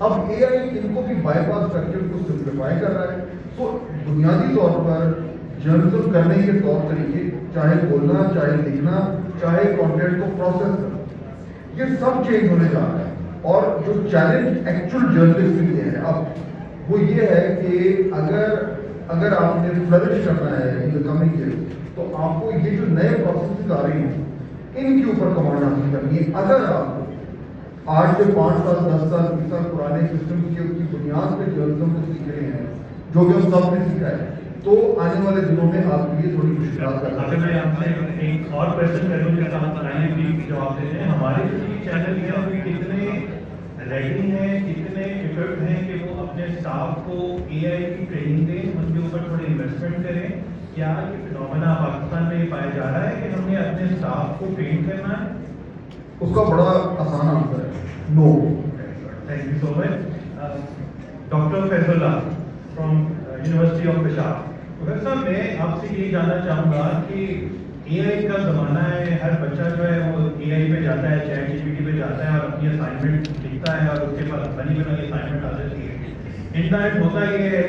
अब AI इनको भी बाईपास करके उनको सिंप्लीफाई कर रहा है। तो बुनियादी तौर पर जर्नलिज्म करने के तौर तरीके, चाहे बोलना, चाहे लिखना, चाहे कंटेंट को प्रोसेस करना, ये सब चेंज होने जा रहा है। और जो चैलेंज एक्चुअल जर्नलिस्ट के लिए है अब वो ये है कि अगर आपने फ्लरिश करना है इन द कमिंग ईयर्स, तो आपको ये जो नए प्रोसेस आ रही हैं इनके ऊपर कमांड हासिल करनी है। अगर आप आज से 5 साल, 10 साल, 20 साल पुराने सिस्टम की बुनियाद पे जर्नलिज्म को सीख रहे हैं, जो कि हम सब ने सीखा है, तो आने वाले दिनों में आपके लिए थोड़ी मुश्किल करना। अगर मैं आपसे एक और क्वेश्चन करूँ जिसका हम आइए भी जवाब देते हैं, हमारे जो चैनल है वो कितने रेडी हैं, कितने इक्विप्ड हैं कि वो अपने स्टाफ को AI की ट्रेनिंग दें, उनके ऊपर थोड़ी इन्वेस्टमेंट करें? क्या ये फिनोमेना पाकिस्तान में पाया जा रहा है कि हमने अपने स्टाफ को ट्रेन करना है? उसका बड़ा आसान आंसर है no. Thank you so much. Doctor Faizullah from university of Peshawar. Professor साहब, मैं आपसे ये जानना चाहूँगा कि एआई का ज़माना है, हर बच्चा जो है वो एआई पे जाता है, चैट जीपीटी पे जाता है और अपनी असाइनमेंट लिखता है और उसके पास बनी बनाई असाइनमेंट आ जाती है। इन टाइम होता ये है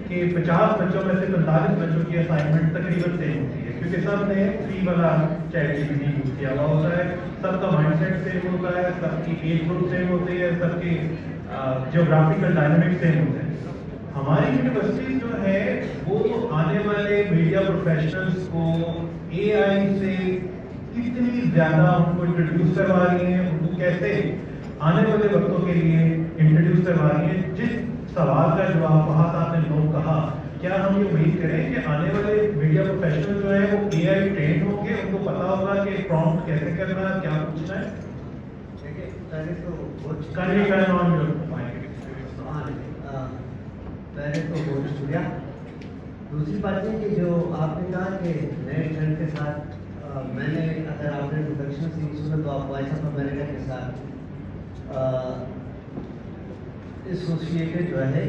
कि 50 बच्चों में से 45 बच्चों की असाइनमेंट तकरीबन सेम होती है, क्योंकि सब ने फ्री वाला चैट जीपीटी यूज किया हुआ होता है, सबका माइंडसेट सेम होता है, सबकी एज ग्रुप सेम होती है, सबकी जियोग्राफिकल डायनामिक सेम होते हैं। हमारी यूनिवर्सिटी जो है वो आने वाले मीडिया प्रोफेशनल्स को एआई से कितनी ज्यादा उनको इंट्रोड्यूस करवा रही हैं, उनको कैसे आने वाले वक्तों के लिए इंट्रोड्यूस करवा रही हैं। जिस सवाल का जवाब वहाँ से आपने लोग कहा, क्या हम ये उम्मीद करें कि आने वाले मीडिया प्रोफेशनल जो है वो एआई ट्रेन होंगे, उनको पता होगा कि प्रॉम्प्ट कैसे करना है, क्या पूछना है? देखिए, पहले तो बहुत पहले तो बहुत शुक्रिया। दूसरी बात है कि जो आपने कहा कि नए ट्रेंड के साथ मैंने, अगर आपने इंट्रोडक्शन से सुना तो आप वॉइस ऑफ अमेरिका के साथ एसोसिएटेड जो है,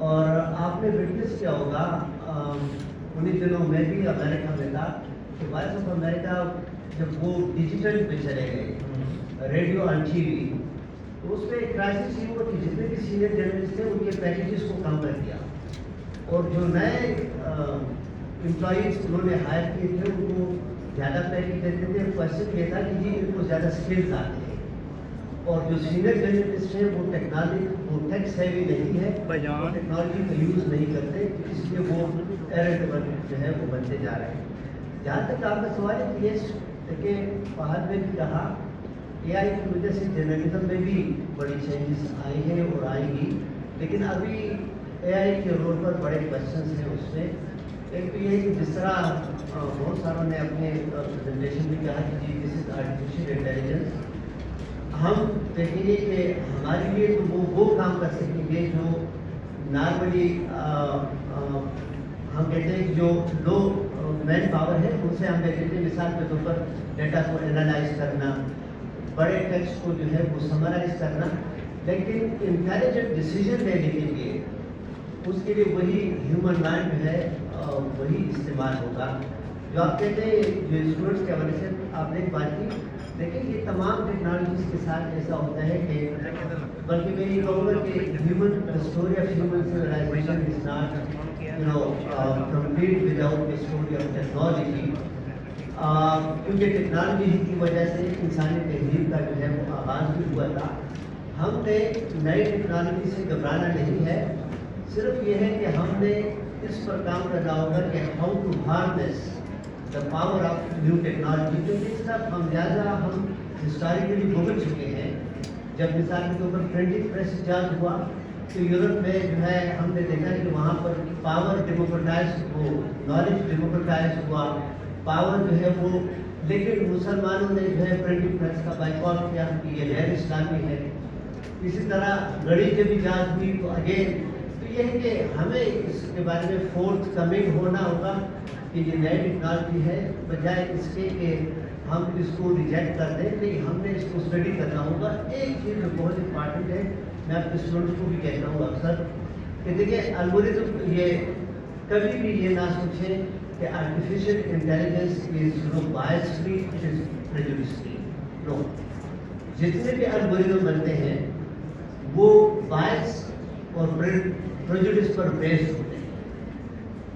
और आपने विटनेस किया होगा उन्हीं दिनों में भी अमेरिका में था कि वॉइस ऑफ अमेरिका जब वो डिजिटल पे चले गए, रेडियो और टीवी, तो उसमें एक क्राइसिस ये हुआ कि जितने भी सीनियर जर्नलिस्ट थे उनके पैकेजेस को कम कर दिया, और जो नए एम्प्लॉइज उन्होंने हायर किए थे उनको ज़्यादा पैकेज देते थे। क्वेश्चन ये था कि जी इनको ज़्यादा स्किल्स आते हैं, और जो सीनियर जर्नलिस्ट हैं वो टेक सेवी नहीं है, टेक्नोलॉजी का यूज़ नहीं करते, इसलिए वो इरेलेवेंट जो है वो बनते जा रहे हैं। जहाँ तक आपका सवाल है कि ये देखिए, बाहर में भी कहा एआई की वजह से जर्नलिज्म में भी बड़ी चेंजेस आई हैं और आएंगी, लेकिन अभी एआई के रोल पर बड़े क्वेश्चंस हैं उसमें। एक तो ये कि जिस तरह बहुत सारों ने अपने प्रेजेंटेशन में कहा कि जी दिस इज आर्टिफिशियल इंटेलिजेंस, हम देखेंगे कि हमारे लिए तो वो काम कर सकेंगे जो नॉर्मली हम कहते हैं कि जो लो मैन पावर है उनसे हम कहते हैं, मिसाल के तौर पर डेटा को एनालाइज करना, बड़े टेक्स्ट को जो है वो समराइज करना, लेकिन इंटेलिजेंट डिसीजन लेने के लिए उसके लिए वही ह्यूमन माइंड है वही इस्तेमाल होगा। जो आप कहते हैं जो स्टूडेंट्स के हवाले से आपने एक बात की, लेकिन ये तमाम टेक्नोलॉजीज के साथ ऐसा होता है कि, बल्कि मैं ये कहूँगा कि human story of human civilization is not complete without the story of technology, क्योंकि टेक्नोलॉजी की वजह से इंसानी तहजीब का जो है वो आगाज़ भी हुआ था। हमने नई टेक्नोलॉजी से घबराना नहीं है, सिर्फ ये है कि हमने इस पर काम करना होगा कि how to harness the power of new technology, क्योंकि इसका खमियाजा हम हिस्टोरिकली भुगत चुके हैं। जब मिसाल के तौर पर प्रिंटिंग प्रेस इजाद हुआ तो यूरोप में जो है हमने देखा कि वहाँ पर पावर डेमोक्रेटाइज हो, नॉलेज डेमोक्रेटाइज हुआ, पावर जो है वो, लेकिन मुसलमानों ने जो है प्रिंटिंग प्रेस का बाइकआउट किया कि ये गैर इस्लामी है। इसी तरह घड़ी जब इजाद हुई तो अगेन, तो ये है कि हमें इसके बारे में फोर्थ कमिंग होना होगा कि ये नई टेक्नोलॉजी है, बजाय इसके कि हम इसको रिजेक्ट कर दें, नहीं हमने इसको स्टडी करना होगा। एक चीज़ जो बहुत इंपॉर्टेंट है, मैं अपने स्टूडेंट्स को भी कहता हूँ अक्सर कि देखिए एल्गोरिथम, ये कभी भी ये ना सोचें कि artificial intelligence is bias free, it is prejudice free. No, जितने भी एल्गोरिथम बनते हैं वो बायस और प्रेजुडिस पर बेस्ड होते हैं,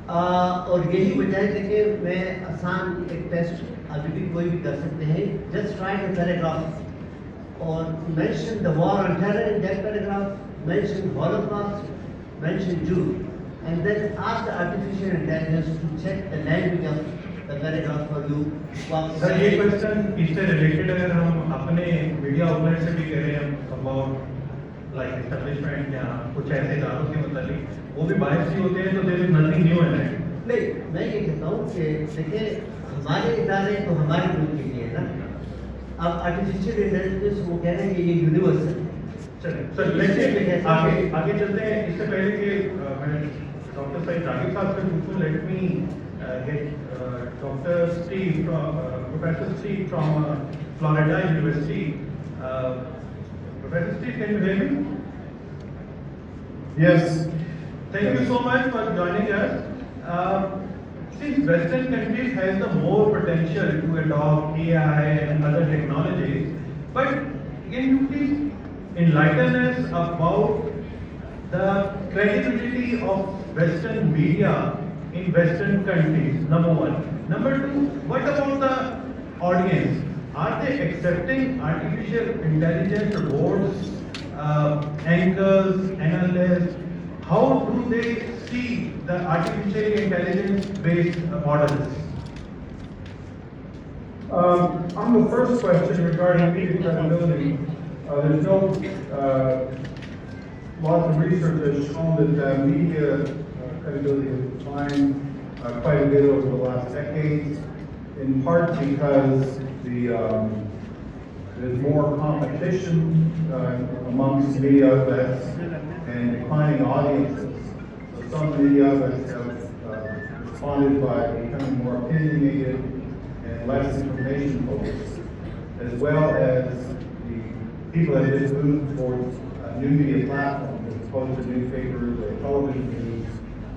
और यही वजह है। देखिए, मैं आसान एक टेस्ट अभी भी कोई भी कर सकते हैं, जस्ट राइट अ पैराग्राफ और mention the war on terror in that paragraph, mention Holocaust, mention जू, and then ask the artificial intelligence to check the language of the paragraph for you. Sir, ये question इससे related अगर हम अपने media outlet से भी करें about like establishment या कुछ ऐसे इदारों के मतलब, वो भी बायस ही होते हैं, तो there is nothing new in that. नहीं, मैं ये कहता हूँ कि देखिए हमारे इदारे तो हमारे मुल्क के लिए ना, अब आर्टिफिशियल इंटेलिजेंस वो कह रहे हैं कि ये यूनिवर्सल है। चलिए सर, लेट्स आगे चलते हैं। इससे पहले कि मैं डॉक्टर साहिब रागिब साहब से पूछूं, let me gate doctor Steve, professor Steve from Florida university. Professor Steve, can you hear me? Yes. Thank you so much for joining us. Since Western countries has the more potential to adopt AI and other technologies, but can you please enlighten us about the credibility of Western media in Western countries, number one. Number two, what about the audience? Are they accepting artificial intelligence boards, anchors, analysts? How do they see the artificial intelligence-based models? On the first question regarding media credibility, there's no lots of research has shown that media credibility has declined quite a bit over the last decades, in part because there's more competition amongst media outlets and declining audiences. So some media outlets have responded by becoming more opinionated and less information focused, as well as the people have just moved towards new media platforms as opposed to newspapers or television news.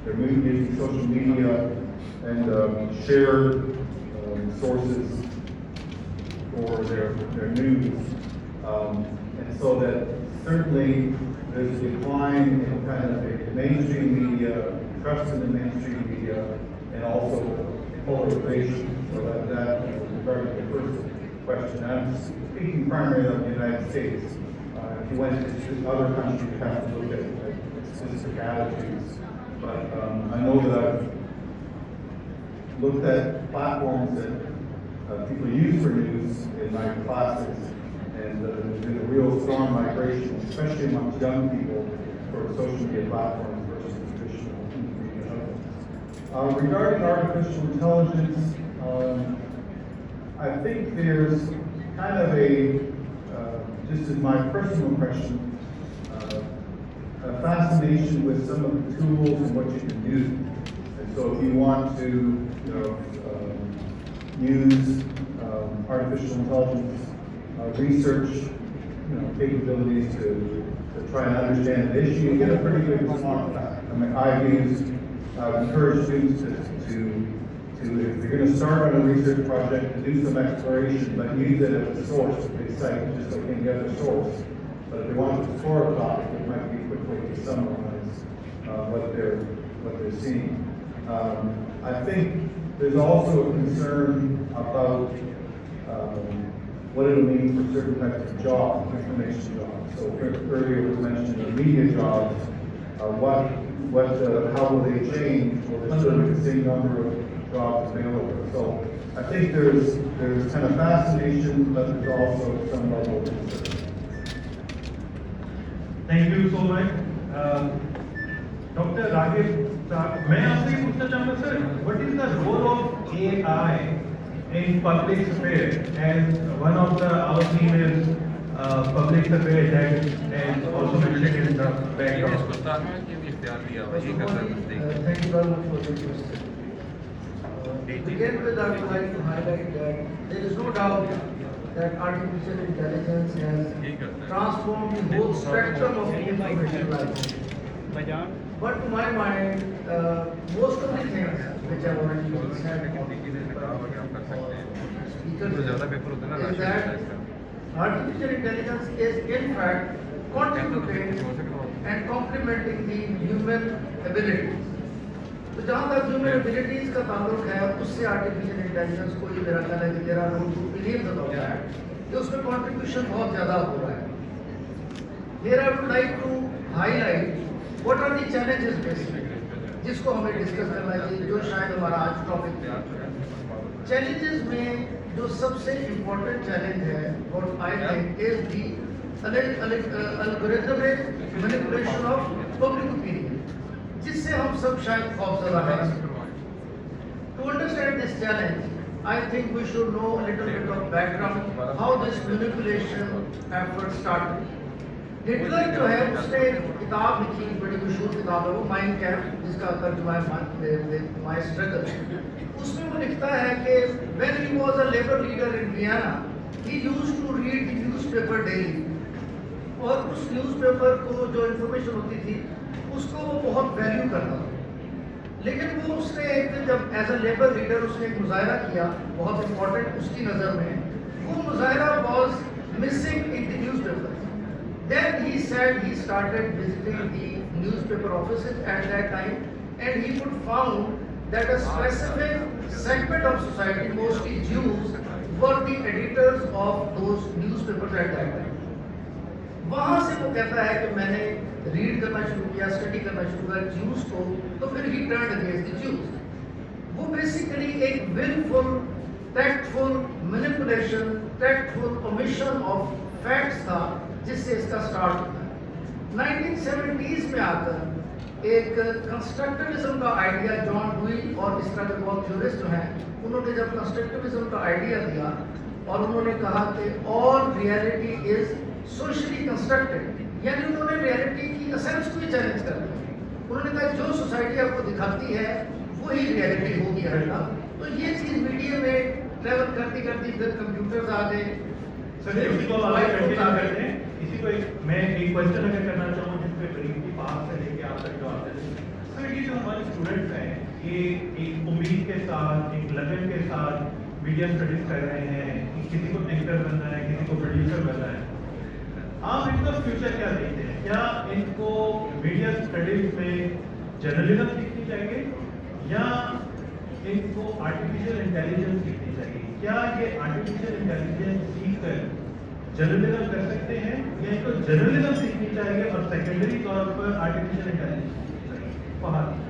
They're moving using social media and shared sources for their news. And so that certainly there's a decline in kind of the mainstream media, trust in the mainstream media, and also polarization. So that regarding the first question, I'm speaking primarily of the United States. If you went to other countries, you have to look at specific attitudes. But I know that I've looked at platforms that people use for news in my classes, and there's been a real strong migration, especially amongst young people, for social media platforms versus traditional media outlets. Regarding artificial intelligence, I think there's kind of just as my personal impression, a fascination with some of the tools and what you can do. And so if you want to, use artificial intelligence research, capabilities to try and understand the issue, you get a pretty good response back. I mean, I've encouraged students to if you're going to start on a research project, to do some exploration, but use it as a source that they cite, just like any other source. But if they want to explore a topic, it might be a quick way to summarize what they're seeing. I think there's also a concern about what it'll mean for certain types of jobs, information jobs. So earlier was mentioned the media jobs. How will they change? Will there still be the same number of jobs available? So I think there's kind of fascination, but there's also some level of concern. Thank you so much. Dr. Raghib, मैं आपसे ये पूछना चाहूँगा sir, what is the role of AI in public affairs? As one of our team is public affairs head and also mentioned in the background. Thank you very much for the question. To begin with, I would like to highlight that there is no doubt that artificial intelligence has transformed the whole spectrum of information life. But to my mind, most of the things which I've already said is that artificial intelligence is in fact contributing and complementing the human abilities. तो जहाँ तक human abilities का ताल्लुक है, उससे artificial intelligence को ये मेरा ख्याल है कि तेरा रोल टू बिलीव होता है कि उसमें कंट्रीब्यूशन बहुत ज़्यादा हो रहा है. Here I would like to highlight what are the challenges basically, जिसको हमें डिस्कस करना चाहिए, जो शायद हमारा आज टॉपिक है. Challenges में जो सबसे इम्पोर्टेंट चैलेंज है, what I think is the algorithmic manipulation of public opinion, जिससे हम सब शायद खौफजदा हैं. To understand this challenge, I think we should know a little bit of background, how this manipulation effort started. Hitler जो है उसने किताब लिखी, बड़ी मशहूर किताब है वो माइन कैम्प, जिसका तर्जुमा है माय स्ट्रगल. उसमें वो लिखता है कि when he was a labor leader in Vienna, he used to read the newspaper daily. और उस न्यूज़पेपर को जो इन्फॉर्मेशन होती थी उसको वो बहुत वैल्यू करता था. لیکن وہ اس نے ایک جب ایز اے لیبر لیڈر اس نے ایک مظاہرہ کیا بہت امپورٹنٹ اس کی نظر میں، وہ مظاہرہ was missing in the newspaper. Then he said he started visiting the newspaper offices at that time and he could found that a specific segment of society, mostly Jews, were the editors of those newspapers at that time. وہاں سے وہ کہتا ہے کہ میں نے red کرنا شروع کیا، اسٹڈی کرنا شروع کیا جیوز کو، تو پھر ہی ٹرنڈ اگینسٹ دی جیوز. وہ بیسیکلی ایک ولفل ٹیکٹفل مینیپولیشن، ٹیکٹفل اومیشن آف فیکٹس تھا جس سے اس کا سٹارٹ ہوتا ہے. 1970s میں آ کر ایک کنسٹرکٹیوزم کا آئیڈیا جان ڈوئی اور اس طرح کے بہت تھیورسٹ جو ہیں انہوں نے جب کنسٹرکٹیوزم کا آئیڈیا دیا اور انہوں نے کہا کہ آل ریئلٹی از سوشلی کنسٹرکٹیڈ، یعنی انہوں نے ریئلٹی کی اسینس کو ہی چیلنج کر دیا. انہوں نے کہا جو سوسائٹی آپ کو دکھاتی ہے وہی ریئلٹی ہوگی ہر جگہ. تو یہ چیز میڈیا میں ٹریول کرتی کرتی پھر کمپیوٹرز آ گئے. سر اسی کو آگے کنٹینیو کرتے ہیں. اسی کو میں ایک کوشچن اگر کرنا چاہوں جس پہ بریفلی پاس سے لے کے آپ تک جواب دیں. سر یہ جو ہمارے اسٹوڈنٹس ہیں یہ ایک امید کے ساتھ، ایک لگن کے ساتھ میڈیا اسٹڈیز کر رہے ہیں کہ کسی کو اینکر بننا ہے، کسی کو پروڈیوسر بننا ہے. آپ ان کا فیوچر کیا دیکھتے ہیں؟ کیا ان کو میڈیا اسٹڈیز میں جرنلزم سیکھنی چاہیے یا ان کو آرٹیفیشیل انٹیلیجنس سیکھنی چاہیے؟ کیا یہ آرٹیفیشیل انٹیلیجنس سیکھ کر جرنلزم کر سکتے ہیں یا ان کو جرنلزم سیکھنی چاہیے اور سیکنڈری طور پر آرٹیفیشیل انٹیلیجنس سیکھنی چاہیے؟ فہد.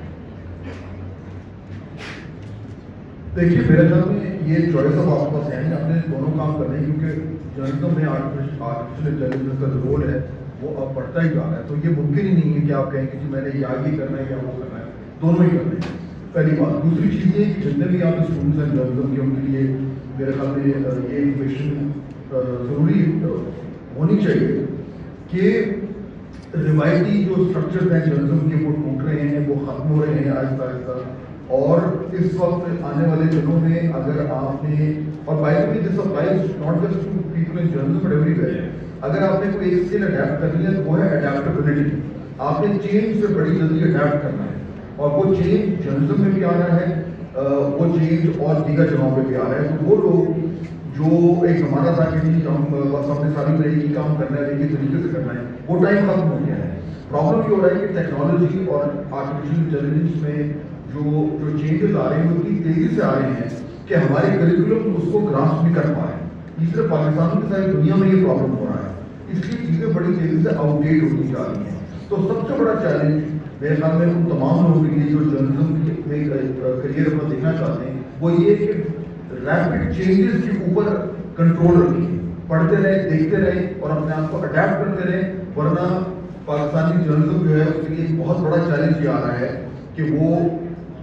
دیکھیے میرے خیال میں یہ چوائس اب آپ کے پاس ہے، آپ نے دونوں کام کرنے ہیں کیونکہ جرنلزم میں آرٹیفیشیل انٹیلیجنس کا جو رول ہے وہ اب بڑھتا ہی جا رہا ہے. تو یہ ممکن ہی نہیں ہے کہ آپ کہیں کہ جی میں نے یا یہ کرنا ہے یا وہ کرنا ہے، دونوں ہی کرنے ہیں. پہلی بات. دوسری چیز یہ کہ جتنے بھی آپ اسٹوڈنٹس ہیں جرنلزم کے ان کے لیے میرے خیال میں یہ انفارمیشن ضروری ہونی چاہیے کہ روایتی جو اسٹرکچر ہیں جرنلزم کے وہ ٹوٹ رہے ہیں، وہ ختم ہو رہے ہیں آہستہ آہستہ. اور اس وقت آنے والے دنوں میں اگر آپ نے اور by the way this applies not just to people in journalism but everywhere, اگر آپ نے کوئی ایک اسکل اڈیپٹ کرنی ہے تو وہ ہے اڈیپٹیبلٹی. آپ نے چینج سے بڑی جلدی اڈیپٹ کرنا ہے اور وہ چینج جرنلزم میں بھی آ رہا ہے، وہ چینج اور دیگر جگہوں پہ بھی آ رہا ہے. تو وہ لوگ جو ایک زمانہ تھا کہ ہم بس ہم نے ساری میں ایک ہی کام کرنا ہے، ایک ہی طریقے سے کرنا ہے، وہ ٹائم ختم ہو گیا ہے. پرابلم یہ ہو رہا ہے کہ ٹیکنالوجی اور آرٹیفیشیل انٹیلیجنس میں جو چینجز آ رہے ہیں وہ اتنی تیزی سے آ رہے ہیں کہ ہمارے کریکولم اس کو گراسپ نہیں کر پا رہے ہیں. تیسرے پاکستان کی ساری دنیا میں یہ پرابلم ہو رہا ہے، اس لیے چیزیں بڑی تیزی سے آؤٹ ڈیٹ ہوتی جا رہی ہیں. تو سب سے بڑا چیلنج میرے خیال میں ان تمام لوگوں کے لیے جو جرنلزم میں کریئر اپنا دیکھنا چاہتے ہیں وہ یہ کہ ریپڈ چینجز کے اوپر کنٹرول رکھیں، پڑھتے رہیں، دیکھتے رہیں اور اپنے آپ کو اڈیپٹ کرتے رہیں. ورنہ پاکستانی جرنلزم جو ہے اس کے لیے ایک بہت بڑا چیلنج یہ آ رہا ہے کہ وہ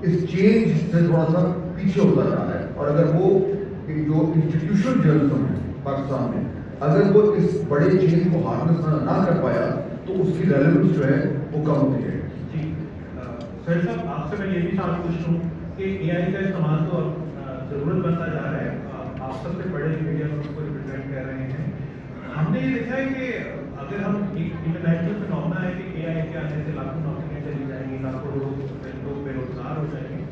اس چینج سے تھوڑا سا پیچھے ہوتا جا رہا ہے. اور اگر وہ جو انسٹیٹیوشنل جرنلزم ہے پاکستان میں اگر وہ اس بڑے چینج کو ہارنس نہ کر پایا تو اس کی ریلیونس جو ہے وہ کم ہوتی ہے. جی سر صاحب آپ سے میں یہ بھی سوال پوچھ رہا ہوں کہ اے آئی کا استعمال تو ضرورت بنتا جا رہا ہے. آپ سب سے بڑے میڈیا کو ریپرزینٹ کر رہے ہیں. ہم نے یہ دیکھا ہے کہ اگر ہم ایک انٹرنیشنل فنومنا ہے کہ اے آئی کے آنے سے لاکھوں نوکریاں چلی جائیں گی، لاکھوں لوگ بے روزگار ہو جائیں گے.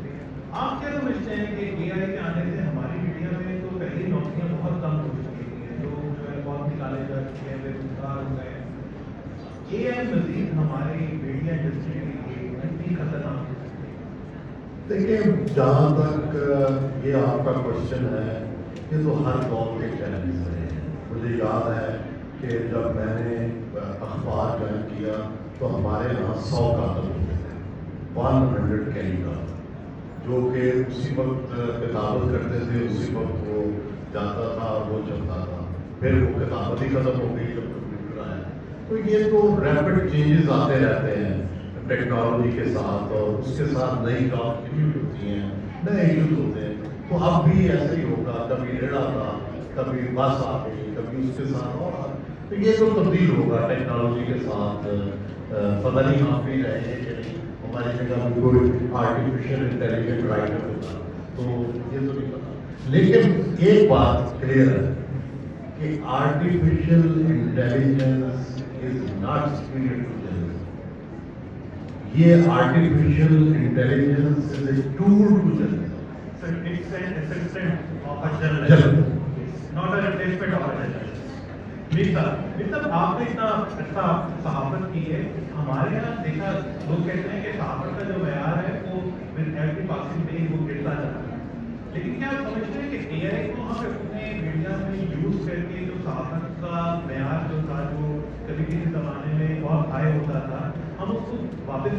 آپ کیا سمجھتے ہیں کہ اے آئی کے آنے سے ہماری میڈیا میں تو پہلی نوکریاں بہت کم ہو چکی ہیں، لوگ جو ہے بہت نکالے جا چکے ہیں، بے روزگار ہو گئے ہیں. اے آئی مزید ہماری میڈیا انڈسٹری کے لیے کتنی خطرناک ہے؟ دیکھیے جہاں تک یہ آپ کا کوشچن ہے یہ تو ہر دور کے چیلنجز رہے ہیں. مجھے یاد ہے کہ جب میں نے اخبار جوائن کیا تو ہمارے یہاں 100 کاتب ہوتے تھے، 100 کیلیگرافر جو کہ اسی وقت کتابت کرتے تھے، اسی وقت وہ جاتا تھا اور وہ چلتا تھا. پھر وہ کتابت ہی ختم ہو گئی جب کمپیوٹر آیا. تو یہ تو ریپڈ چینجز آتے رہتے ہیں ٹیکنالوجی کے ساتھ اور اس کے ساتھ نئی جاب کریٹ ہوتی ہیں، نئے ایشوز ہوتے ہیں. تو اب بھی ایسے ہی ہوگا، کبھی ریڑا تھا، کبھی بس آ گئی، کبھی اس کے ساتھ اور تو یہ تو تبدیل ہوگا ٹیکنالوجی کے ساتھ. پتہ نہیں آپ بھی رہے ہیں کہ نہیں ہماری جگہ بھی کوئی آرٹیفیشیل انٹیلیجنٹ رائٹر ہوگا تو یہ تو نہیں پتا. لیکن ایک بات کلیئر ہے کہ artificial intelligence is not superior to journalism. ये artificial intelligence is a tool to journalism. So it's an assistant of a journalist, Journalist. not a replacement of a journalist. Mir साहब आपने इतना अच्छा सहाफत की है. हमारे यहाँ देखा लोग कहते हैं कि सहाफत का जो मैार है वो विद एवरी पासिंग डे वो गिरता जा रहा है. लेकिन क्या आप समझते हैं कि एआई को हम अपने मीडिया में यूज करके जो सहाफत का मैार जो था, जो कभी किसी जमाने में बहुत हाई होता था, हम उसको वापस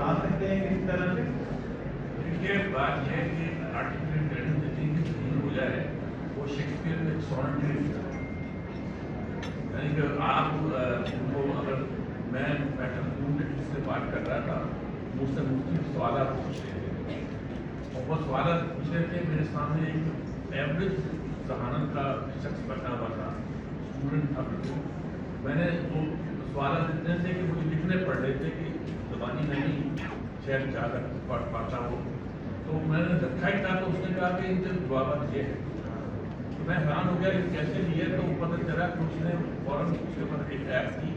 ला सकते हैं किस तरह से? देखिए, बात यह है कि आर्टिफिशियल इंटेलिजेंस की हो जाए वो शेक्सपियर में सोनेट था. यानी कि आप उनको अगर मैं बैठक से बात कर रहा था, मुझसे मुख्तलिफ सवाल पूछ रहे थे और वो सवाल पूछ रहे थे. मेरे सामने एक एवरेज जहानत का शख्स बैठा हुआ था, स्टूडेंट था बिल्कुल. मैंने वो सवाल इतने थे कि मुझे लिखने पड़ रहे थे कि ज़बानी नहीं शायद ज़्यादा पढ़ पाता हो. तो मैंने रखा ही था, तो उसने कहा कि इनके जवाब ये है. तो मैं हैरान हो गया कि कैसे लिए. तो पता चला कि उसने फौरन उसके ऊपर एक ऐप थी,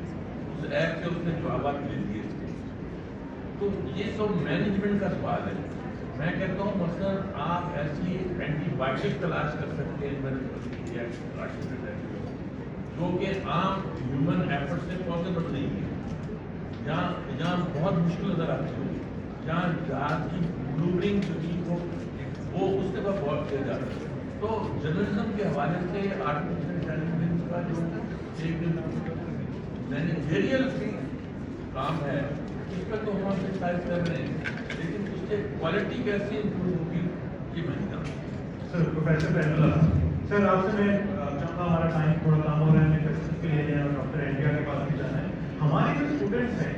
उस ऐप से उसने जवाब ले लिए थे. तो ये सब मैनेजमेंट का सवाल है. मैं कहता हूँ मसलन आप ऐसी एंटीबायोटिक तलाश कर सकते हैं जो कि आम ह्यूमन एफर्ट से पॉसिबल नहीं है. जहाँ बहुत मुश्किल नजर आती हो, जहाँ जहाज की ब्लूप्रिंट जो थी वो उसके बाद बहुत किया जा रहा है. तो जर्नलिज्म के हवाले से आर्टिफिशियल इंटेलिजेंस का जो एक मैनेजरियल काम है, इस पर तो हम एक्सरसाइज कर रहे हैं, लेकिन उससे क्वालिटी कैसे इम्प्रूव होगी ये मैं नहीं जानता. सर प्रोफेसर पैनल सर, आपसे मैं चाहूँगा, हमारा टाइम थोड़ा कम हो रहा है, हमें क्वेश्चन के लिए जाना, डॉक्टर इंडिया के पास भी जाना है. हमारे जो स्टूडेंट्स हैं,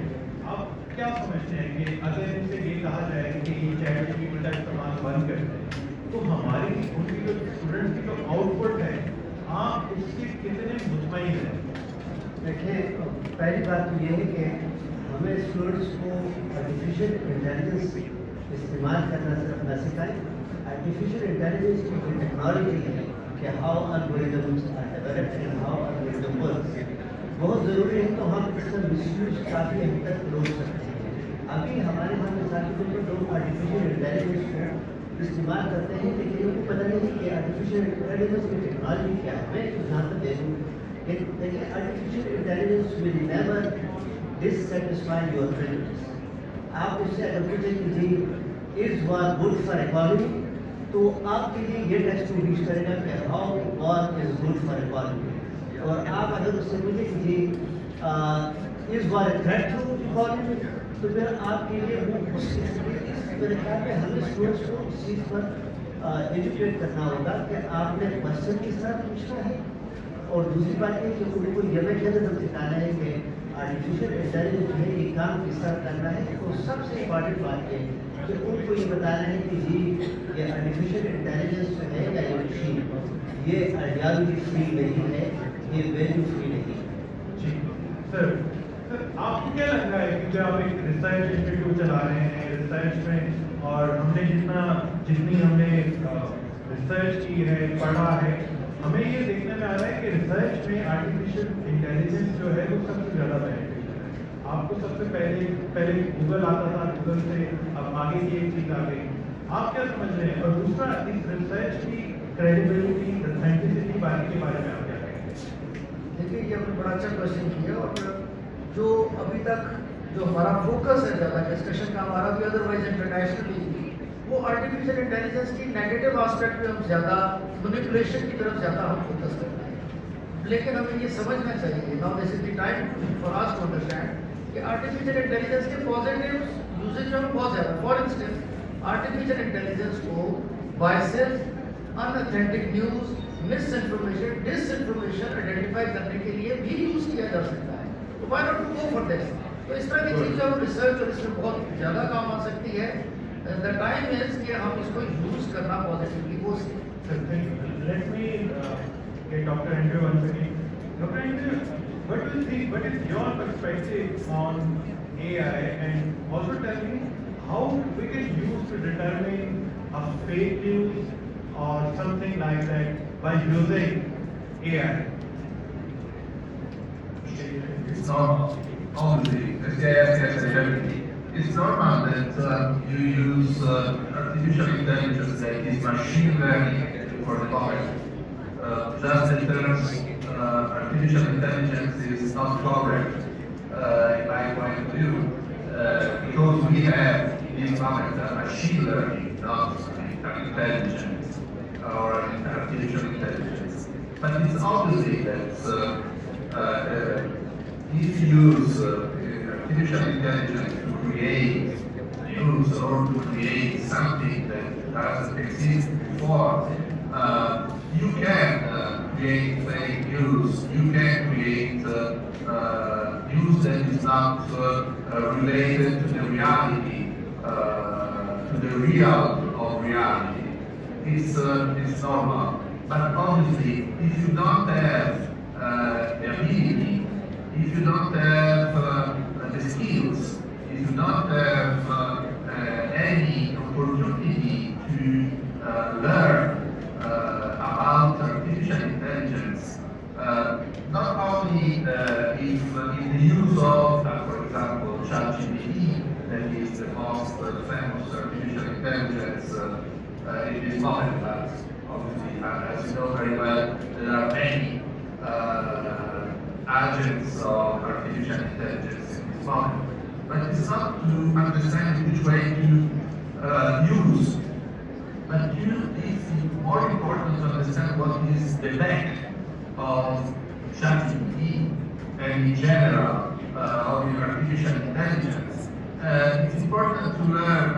आप क्या समझते हैं कि अगर इनसे ये कहा जाए कि ये चैट का इस्तेमाल बंद करते हैं, तो हमारी उनकी जो स्टूडेंट्स की जो आउटपुट है, आप उससे कितने मुतमईन हैं? देखिए, पहली बात तो ये है कि हमें स्टूडेंट्स को आर्टिफिशियल इंटेलिजेंस इस्तेमाल करना सिर्फ न सिखाएं. आर्टिफिशियल इंटेलिजेंस की जो टेक्नोलॉजी है कि how algorithms are developed and how algorithm works, बहुत ज़रूरी है. तो हम इसका मिसयूज काफ़ी हद तक रोक सकते हैं. अभी हमारे यहाँ मिसाल के तौर पर लोग आर्टिफिशियल इंटेलिजेंस को इस्तेमाल करते हैं, लेकिन उनको पता नहीं कि आर्टिफिशियल इंटेलिजेंस की टेक्नोलॉजी क्या है. मैं यहाँ पर दे दूँ कि देखिए, artificial intelligence will never dissatisfy your preference. आप उससे अगर पूछें कि जी is war good for economy, तो आपके लिए ये टेक्स्ट रीच करेगा कि how war is good for economy. और आप अगर उससे पूछें कि जी is war a threat to economy, तो फिर आपके लिए वो उस मेरे ख्याल में हमें स्टूडेंट्स को इस चीज़ पर एजुकेट करना होगा कि आपने क्वेश्चन किस तरह पूछना है. और दूसरी बात ये कि उनको ये मैं कहना सिखाना है कि आर्टिफिशियल इंटेलिजेंस जो है ये काम किस तरह करना है. तो सबसे इम्पॉर्टेंट बात है कि उनको ये बताना है कि जी ये आर्टिफिशियल इंटेलिजेंस जो है या ये मशीन, ये आइडियालॉजी फ्री नहीं है, ये वैल्यू फ्री नहीं है. जी सर, आपको क्या लग रहा है कि जो आप एक रिसर्च इंस्टीट्यूट चला रहे हैं, रिसर्च में, और हमने जितनी हमने रिसर्च की है, पढ़ा है, हमें ये देखने में आ रहा है कि रिसर्च में आर्टिफिशियल इंटेलिजेंस जो है वो सबसे ज़्यादा बेनिफिशियल है. आपको सबसे पहले गूगल आता था, गूगल से अब आगे की एक चीज़ आ गई. आप क्या समझ रहे हैं? और दूसरा, इस रिसर्च की क्रेडिबिलिटी, ऑथेंटिसिटी के बारे में आप क्या कहेंगे? देखिए, ये आपने बड़ा अच्छा क्वेश्चन किया. और जो अभी तक जो हमारा फोकस है ज़्यादा डिस्कशन का, हमारा भी अदरवाइज इंटरनेशनली, वो आर्टिफिशियल इंटेलिजेंस की नेगेटिव एस्पेक्ट पे हम ज़्यादा, मैनिपुलेशन की तरफ ज़्यादा हम फोकस करते हैं. लेकिन हमें ये समझना चाहिए, now this is the time for us to understand कि आर्टिफिशियल इंटेलिजेंस के पॉजिटिव यूजेज हम बहुत ज़्यादा. फॉर इंस्टेंस, आर्टिफिशियल इंटेलिजेंस को biases, unauthentic news, misinformation, disinformation identify करने के लिए भी यूज़ किया जा सकता है. तो why not to go for this? तो इस तरह की चीज़ें हम रिसर्च और इसमें बहुत ज़्यादा काम आ सकती है. द टाइम इज कि हम इसको यूज़ करना पॉजिटिवली हो सके. Let me get Dr. Andrew once again. Dr. Andrew, what do you think? What is your perspective on AI? And also tell me how we can use to determine a fake news or something like that by using AI. It's not only the CIS has ability it's normal that you use artificial intelligence, that is machine learning for the moment. Just the terms artificial intelligence is not correct in my point of view, because we have in this moment machine learning, not intelligence or artificial intelligence. But it's obviously that if you use artificial intelligence to create news or to create something that doesn't exist before, you can create fake news, you can create news that is not related to the reality, to the real of reality. It's normal. But obviously, if you don't have the ability, if you don't have the skills, if you don't have any opportunity to learn about artificial intelligence, not only if in the use of, for example, ChatGPT, that is the most famous artificial intelligence in this moment, but obviously, as you know very well, there are many agents of artificial intelligence in this moment. But it's not to understand which way to use, but it's more important to understand what is the back of ChatGPT and in general of the artificial intelligence. It's important to learn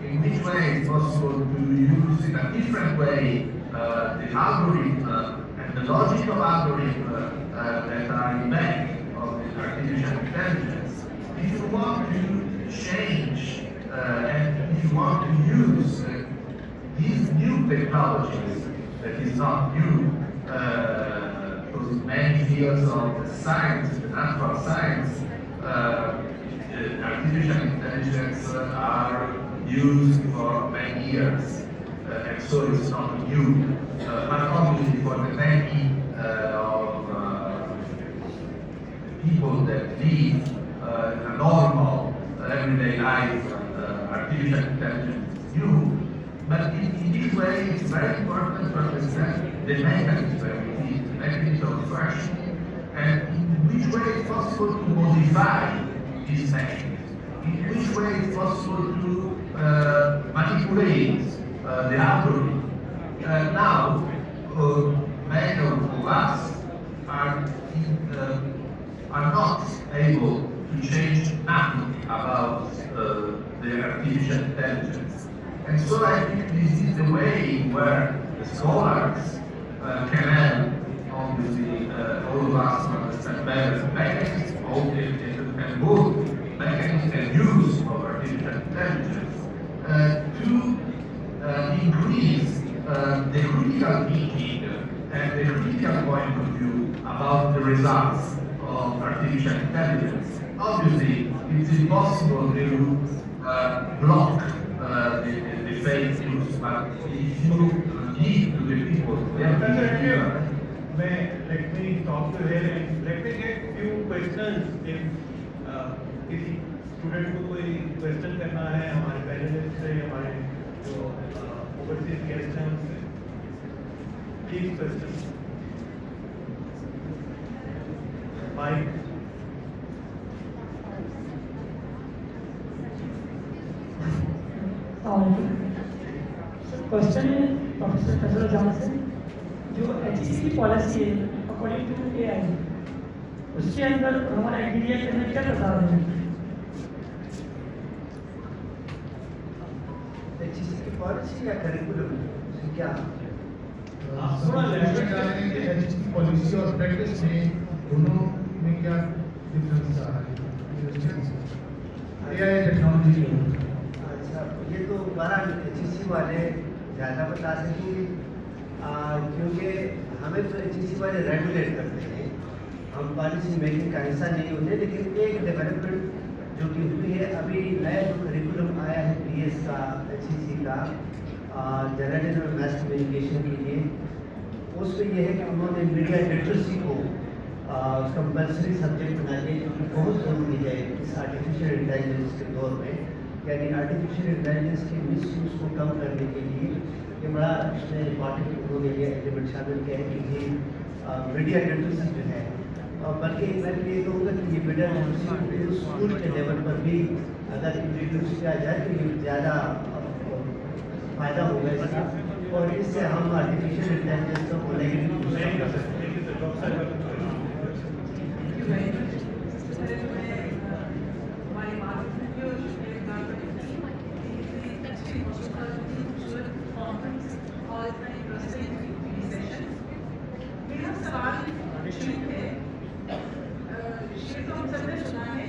in which way it's possible to use in a different way the algorithm and the logic of algorithm that are in back of the artificial intelligence. If you want to change and if you want to use these new technologies, that is not new, because many fields of the science, the natural science, artificial intelligence are used for many years, and so it's not new. But obviously for the many of people that live a normal everyday life, artificial intelligence is new. But in this way, it's very important to understand the mechanism, the mechanism of functioning, and in which way it's possible to modify this mechanism, in which way it's possible to manipulate the algorithm. Now, many of us are not able to change nothing about the artificial intelligence. And so I think this is the way where the scholars can help, obviously, all of us to understand better the mechanism, and both mechanism and use of artificial intelligence to increase the critical thinking and the critical point of view about the results of artificial intelligence. Obviously, it's impossible to block the fake news, but if you give to the people, let me stop you here and let me get few questions. If किसी student को कोई question करना है हमारे panelist से, हमारे जो overseas guest हैं उनसे, प्लीज क्वेश्चन। माइक। क्वेश्चन है प्रोफेसर फजल जान से, जो HEC की पॉलिसी है अकॉर्डिंग टू AI, उसके अंदर हमारा इंडिया के अंदर क्या प्रस्ताव है? HEC की पॉलिसी या करिकुलम क्या? थोड़ा HEC की पॉलिसी और प्रैक्टिस में दोनों में क्या डिफरेंस आ रहा है AI टेक्नोलॉजी में? अच्छा, ये तो हमारा HEC वाले ज़्यादा बता सकेंगे, क्योंकि हमें तो HEC वाले रेगुलेट करते हैं, हम पॉलिसी मेकिंग का हिस्सा नहीं होते। लेकिन एक डेवलपमेंट जो कि हुई है, अभी नया जो करिकुलम आया है PS का, HEC का, जर्नलिज्म और मास कम्युनिकेशन के लिए, उसमें यह है कि उन्होंने मीडिया लिटरेसी को कंपल्सरी सब्जेक्ट बना दिया, जो कि बहुत ज़रूरी है इस आर्टिफिशियल आर्टिफिशियल इंटेलिजेंस के दौर में, यानी आर्टिफिशियल इंटेलिजेंस के मिस यूज़ को कम करने के लिए ये बड़ा इसमें इम्पॉर्टेंट उन्होंने ये एलिमेंट शामिल किया है कि ये मीडिया लिटरेसी जो है, बल्कि मैं ये कहूँगा कि ये मीडिया लिटरेसी स्कूल के लेवल पर भी अगर इंट्रोड्यूस किया जाए तो ये ज़्यादा फ़ायदा होगा इसका, और इससे हम आर्टिफिशियल इंटेलिजेंस को नेगेटिव यूज़ कर सकते हैं। मेरा सवाल है, तो हम सबने सुना है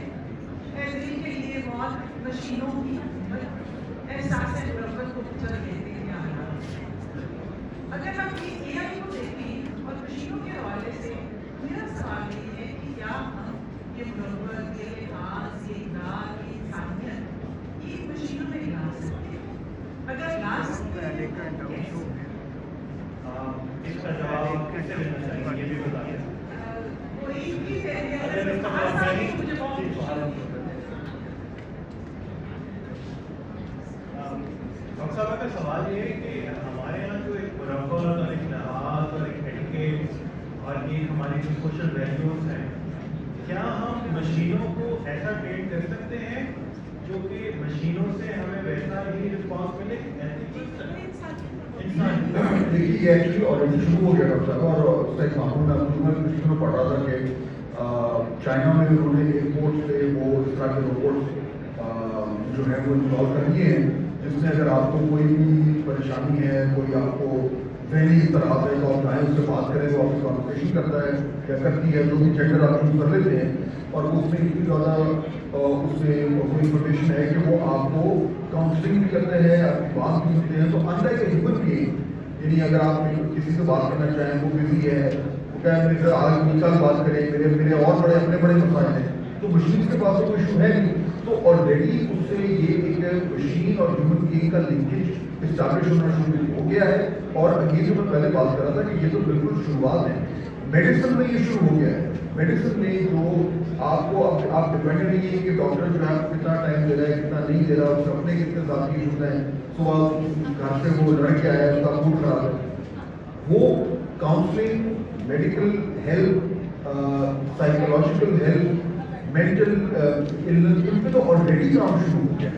एग्री के लिए बहुत मशीनों की एहसास मुरब्बत को चल देते हैं। अगर हम ये एआई को देखें और मशीनों के हवाले से, मेरा सवाल ये है कि क्या हम ये मुरब्बत, ये एहसास, ये इकरार, ये इंसानियत ये मशीनों में ला सकते हैं? अगर ला सकते हैं इसका जवाब कैसे लेना चाहिए ये भी बताइए। कोई भी अगर इसका जवाब नहीं मुझे बहुत डॉक्टर साहब का सवाल ये है कि हमारे यहाँ जो एक मुरब्बत और एक लिहाज और एक एटिकेट और एक हमारी जो सोशल वैल्यूज हैं, क्या हम मशीनों को ऐसा ट्रेन कर सकते हैं जो कि मशीनों से हमें वैसा ही रिस्पॉन्स मिले? देखिए ये एक्चुअली ऑलरेडी शुरू हो गया डॉक्टर साहब, और उसका एक मामूल मैं पिछले में पढ़ रहा था कि चाइना में उन्होंने एयरपोर्ट से वो इस तरह के रोबोट्स जो है वो इंस्टॉल कर दिए हैं, जिसमें अगर आपको कोई भी परेशानी है, कोई आपको जहनी तरह है तो आप चाहें उससे बात करें तो आपसे कॉन्वर्सेशन करता है या करती है, जो भी जेंडर आप यूज़ कर लेते हैं, और वो उसमें इतनी ज़्यादा उसमें कोई इंफॉर्मेशन है कि वो आपको काउंसलिंग भी करते हैं, आपकी बात भी सुनते हैं। तो अनलाइक ए ह्यूमन बीइंग, यानी अगर आप किसी से बात करना चाहें, वो बिजी है, वो क्या है मेरे आज कल बात करें, मेरे और बड़े अपने बड़े मसाइल हैं, तो मशीन के पास तो कोई इशू है नहीं। तो ऑलरेडी उससे ये एक मशीन और ह्यूमन बीइंग का लिंकेज इस्टेब्लिश होना शुरू हो गया है। और ये जो मैं पहले बात कर रहा था कि ये तो बिल्कुल शुरुआत है, मेडिसिन में ये शुरू हो गया है। मेडिसिन में जो आपको आप डिपेंडेंट नहीं है कि डॉक्टर जो है कितना टाइम दे रहा है, कितना नहीं दे रहा, उसके अपने कितने साथी इशूज हैं, सुबह घर से वो लड़के आया है, उसका मूड खराब है, वो counselling, medical help, psychological help, mental illness, उन पर तो ऑलरेडी काम शुरू हो गया है।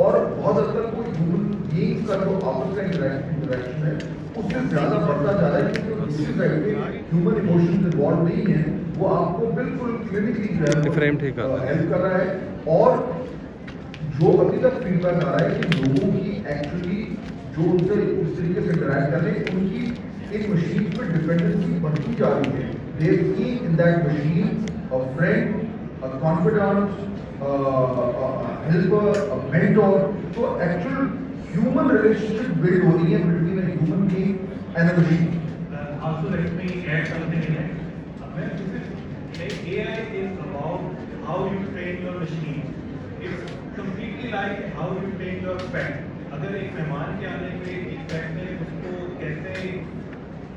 और बहुत हद तक कोई ह्यूमन बीइंग का जो आपस का इंटरेक्शन है उससे ज़्यादा बढ़ता जा रहा है, क्योंकि दूसरी साइड पे ह्यूमन इमोशंस इन्वॉल्व नहीं है, वो आपको बिल्कुल क्लिनिकली जो है हेल्प कर रहा है। और जो अभी तक फीडबैक आ रहा है कि लोगों की एक्चुअली जो उनसे उस तरीके से इंटरैक्ट कर रहे हैं, उनकी एक मशीन पर डिपेंडेंसी बढ़ती जा रही है। They see in that machine a friend, a confidant, helper, a mentor. So actual human relationship build हो रही है between a human being and a machine. Also let me add something in it. AI is about how you train your machine. It's completely like how you train your pet. अगर एक मेहमान के आने पे एक पेट ने उसको कैसे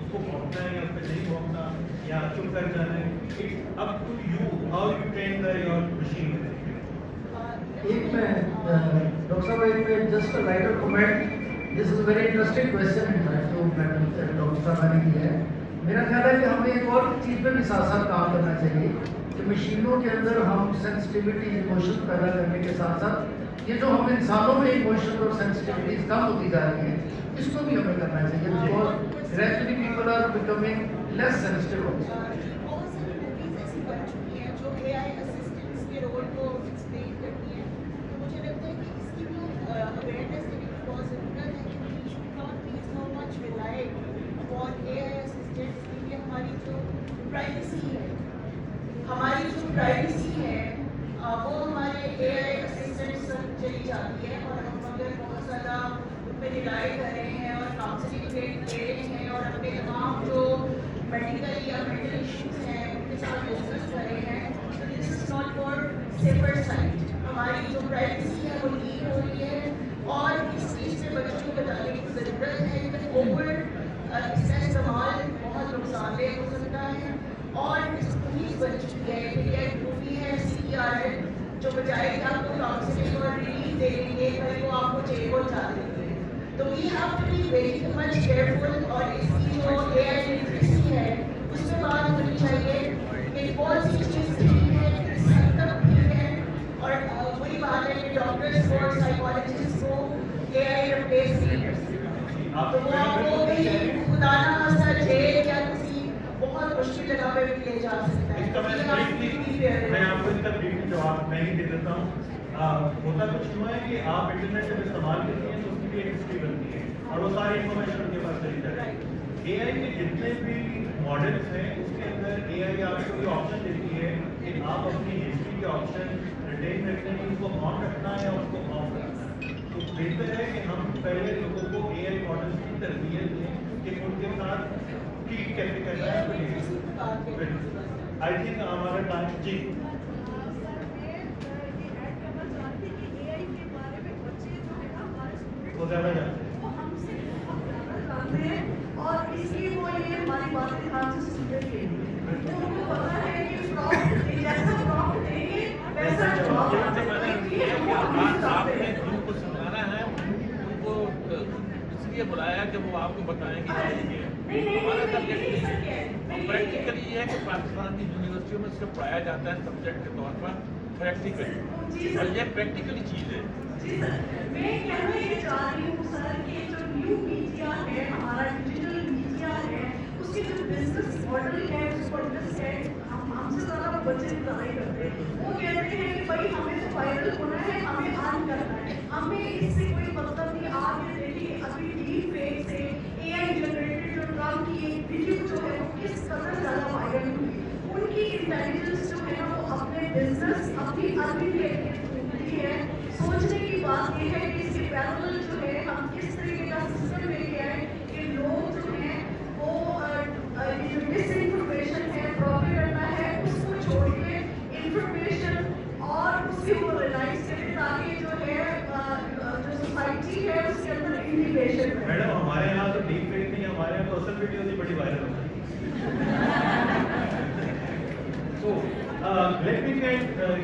उसको भौंकना है या उस पर नहीं भौंकना या चुप कर जाना है, it's up to you how you train your machine. एक में डॉक्टर साहब एक में just a lighter comment, this is very interesting question जो डॉक्टर साहब ने किया है। मेरा ख्याल है कि हमें एक और चीज़ पे भी साथ साथ काम करना चाहिए कि मशीनों के अंदर हम सेंसिटिविटी इमोशन पैदा करने के साथ साथ ये जो हम इंसानों में इमोशन और सेंसिटिविटीज कम होती जा रही हैं, इसको भी हमें करना चाहिए, because gradually people are becoming less sensitive. जो एआई असिस्टेंट्स के रोल को एक्सप्लेन करती है, तो मुझे लगता है कि इसकी भी अवेयरनेस देने की बहुत ज़रूरत है कि we should not be so much rely upon AI assistants, क्योंकि हमारी जो प्राइवेसी है वो हमारे एआई असिस्टेंट्स तक चली जाती है, और हम अगर बहुत ज़्यादा उन पर रिलाई कर रहे हैं और काउंसलिंग दे रहे हैं और अपने तमाम जो मेडिकल या मेंटल इश्यूज हैं उनके साथ डिस्कस कर रहे हैं, तो this is not for safer side. हमारी जो प्राइवेसी है वो लीक हो रही है, और इस चीज़ में बच्चों को बताने की ज़रूरत है कि ओवर इसका इस्तेमाल बहुत नुकसानदेह हो सकता है, और इस पुलिस बन चुकी है, इंडिया ग्रुपी है, CPR है, जो बजाय कि आपको काउंसलिंग और रिलीफ दे देंगे कहीं वो आपको जेल पहुंचा देंगे। तो we have to be very much careful और इसकी जो AI लिटरेसी है उस पर बात होनी चाहिए कि कौन सी चीज़ ठीक है, किस हद तक ठीक है। और वही बात है कि डॉक्टर्स और साइकोलॉजिस्ट को AI रिप्लेस नहीं कर सकता। तो वो आपको भी खुदा ना खास्ता जेल या किसी बहुत मुश्किल जगह पे भी ले जा सकता है। इसका मैं आपको इसका ब्रीफ जवाब मैं ही दे देता हूँ। होता कुछ हुआ है कि आप इंटरनेट जब इस्तेमाल करते हैं तो उसकी भी एक हिस्ट्री बनती है और वो सारी इन्फॉर्मेशन उनके पास चली जाती है। AI के जितने भी मॉडल्स हैं उसके अंदर AI आपको ये ऑप्शन देती है कि आप अपनी हिस्ट्री के ऑप्शन रिटेन रखने में उसको ऑन रखना है या उसको ऑफ रखना है। तो बेहतर है कि हम पहले लोगों को AI मॉडल्स की तरबियत दें कि उनके साथ ठीक कैसे करना है। आई थिंक हमारा टाइम जी वो ज़्यादा जानते हैं और इसलिए वो ये हमारी बातें ध्यान से सुनते थे तो उनको पता है कि जैसा प्रॉम्प्ट देंगे वैसा जवाब आपने उनको समझाना है, उनको इसलिए बुलाया कि वो आपको बताएं कि हमारा सब्जेक्ट प्रैक्टिकली ये है कि पाकिस्तान की यूनिवर्सिटियों में इसको पढ़ाया जाता है सब्जेक्ट के तौर पर प्रैक्टिकली, और ये प्रैक्टिकली चीज़ है। जी सर, मैं कहना ये चाह रही हूँ सर कि जो न्यू मीडिया है, हमारा डिजिटल मीडिया है, उसके जो बिजनेस मॉडल है उसको अंडरस्टैंड हमसे ज़्यादा बच्चे नहीं करते। वो कहते हैं कि भाई हमें तो वायरल होना है, हमें अर्न करना है, हमें इससे कोई मतलब नहीं। आप ये देखिए अभी डीप फेक से AI जनरेटेड जो ट्रम्प की एक वीडियो जो है वो किस कदर ज़्यादा वायरल हुई। उनकी इंटेलिजेंस जो है ना वो अपने बिजनेस अपनी अर्निंग है। सोचने की बात यह है कि इसके पैरेलल जो है हम किस तरीके का सिस्टम लेके आए कि लोग जो हैं वो जो डिसइंफॉर्मेशन है, प्रोपेगेंडा है, उसको छोड़ के इंफॉर्मेशन और उसके ऊपर रिलाइज करें ताकि जो है जो सोसाइटी है उसके अंदर इंटीग्रेशन है। मैडम हमारे यहाँ तो डीप फेक नहीं, हमारे यहाँ तो असल वीडियो से बड़ी वायरल होती है। So, let me get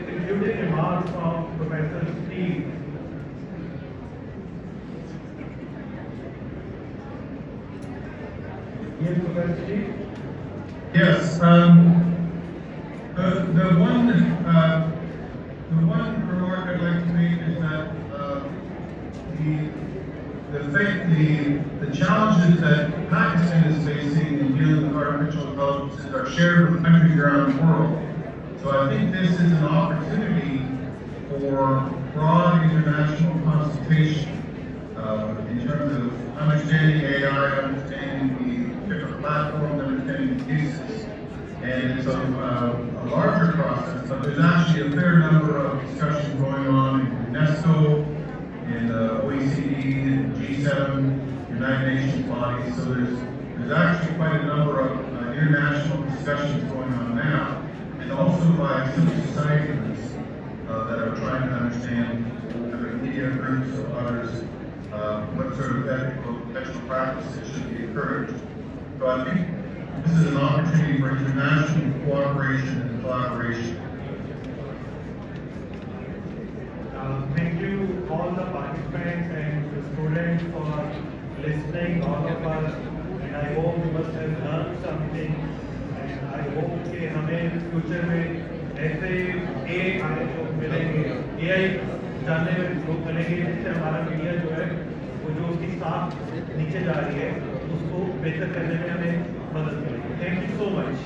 concluding remarks from Professor Steve. Yes, Professor Steve. Yes, the one remark I'd like to make is that the challenges that Pakistan is facing in dealing with artificial intelligence are shared with countries around the world. So I think this is an opportunity for broad international consultation in terms of understanding AI, understanding the different platforms, understanding the uses. And it's a larger process, but there's actually a fair number of discussions going on in UNESCO, in OECD, and G7, United Nations bodies. So there's actually quite a number of international discussions going on now, and also by civil society groups that are trying to understand, whether media groups or others, what sort of ethical practices should be encouraged. So I think this is an opportunity for international cooperation and collaboration. Thank you all the participants and the students for listening, all of us, and I hope you must have learned something, and I hope कि हमें future में ऐसे AI जो मिलेंगे, AI जानने में लोग मिलेंगे जिससे हमारा मीडिया जो है वो जो उसकी साख नीचे जा रही है उसको बेहतर करने में हमें मदद करेगी। Thank you so much.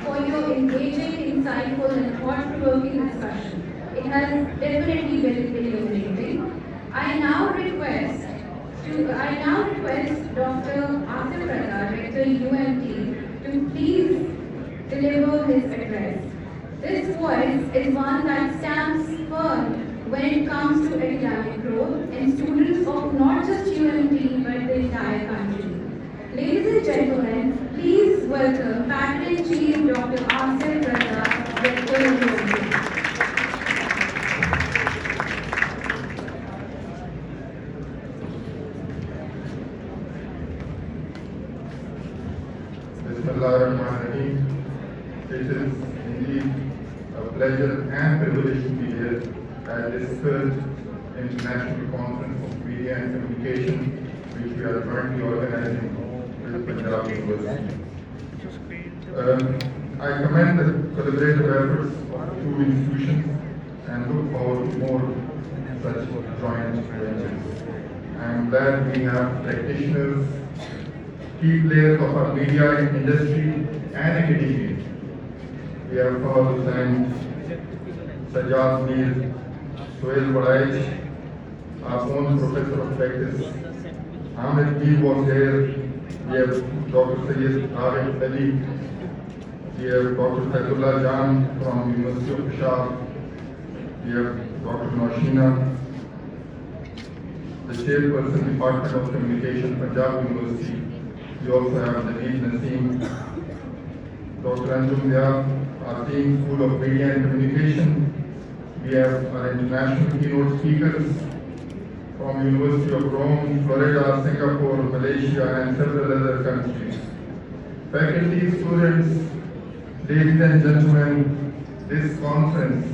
For your engaging, insightful and thought-provoking discussion. It has definitely been illuminating. I now request Dr. Asif Raza, Rector UMT, to please deliver his address. This voice is one that stands firm when it comes to academic growth and students of not just UMT but the entire country. Ladies and gentlemen, please welcome Faculty-in-Chief Dr. Asif Raza, Rector UMT. Bismillahirrahmanirrahim. It is indeed a pleasure and privilege to be here at this third International Conference of Media and Communication, which we are currently organizing with Punjab University. I commend the collaborative efforts of the two institutions and look forward to more such joint ventures. I am glad we have practitioners, key players of our media industry and academia. We are proud to thank 𝐈𝐧𝐭𝐞𝐫𝐧𝐚𝐥, our own professor of practice. Ahmed B was here. We have Dr. 𝐷𝐬𝐴. We have Dr. Faizullah Jan from University of Peshawar. We have Dr. Noshina, the chairperson, Department of Communication, Punjab University. We also have Naveed Naseem, Dr. Anjum Vyas, our team, School of Media and Communication. We have our international keynote speakers from University of Rome, Florida, Singapore, Malaysia, and several other countries. Faculty, students, ladies and gentlemen, this conference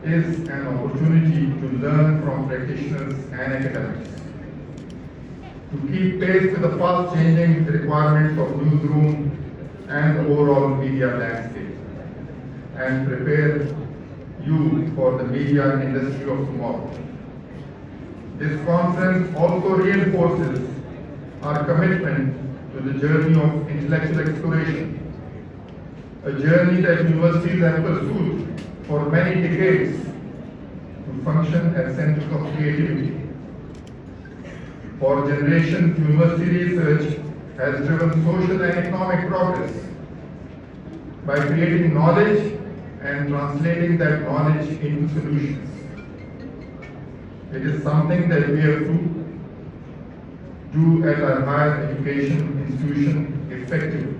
is an opportunity to learn from practitioners and academics, to keep pace with the fast-changing requirements of newsroom and the overall media landscape, and prepare you for the media industry of tomorrow. This conference also reinforces our commitment to the journey of intellectual exploration, a journey that universities have pursued for many decades to function as centers of creativity. For generations, university research has driven social and economic progress by creating knowledge and translating that knowledge into solutions. It is something that we have to do at our higher education institution effectively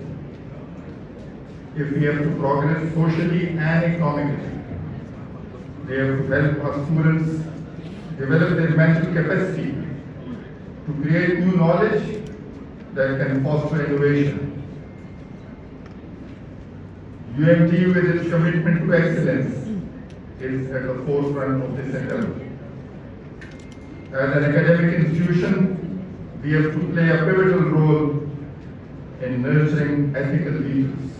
if we have to progress socially and economically. We have to help our students develop their mental capacity to create new knowledge that can foster innovation. UMT, with its commitment to excellence, is at the forefront of this endeavor. As an academic institution, we have to play a pivotal role in nurturing ethical leaders.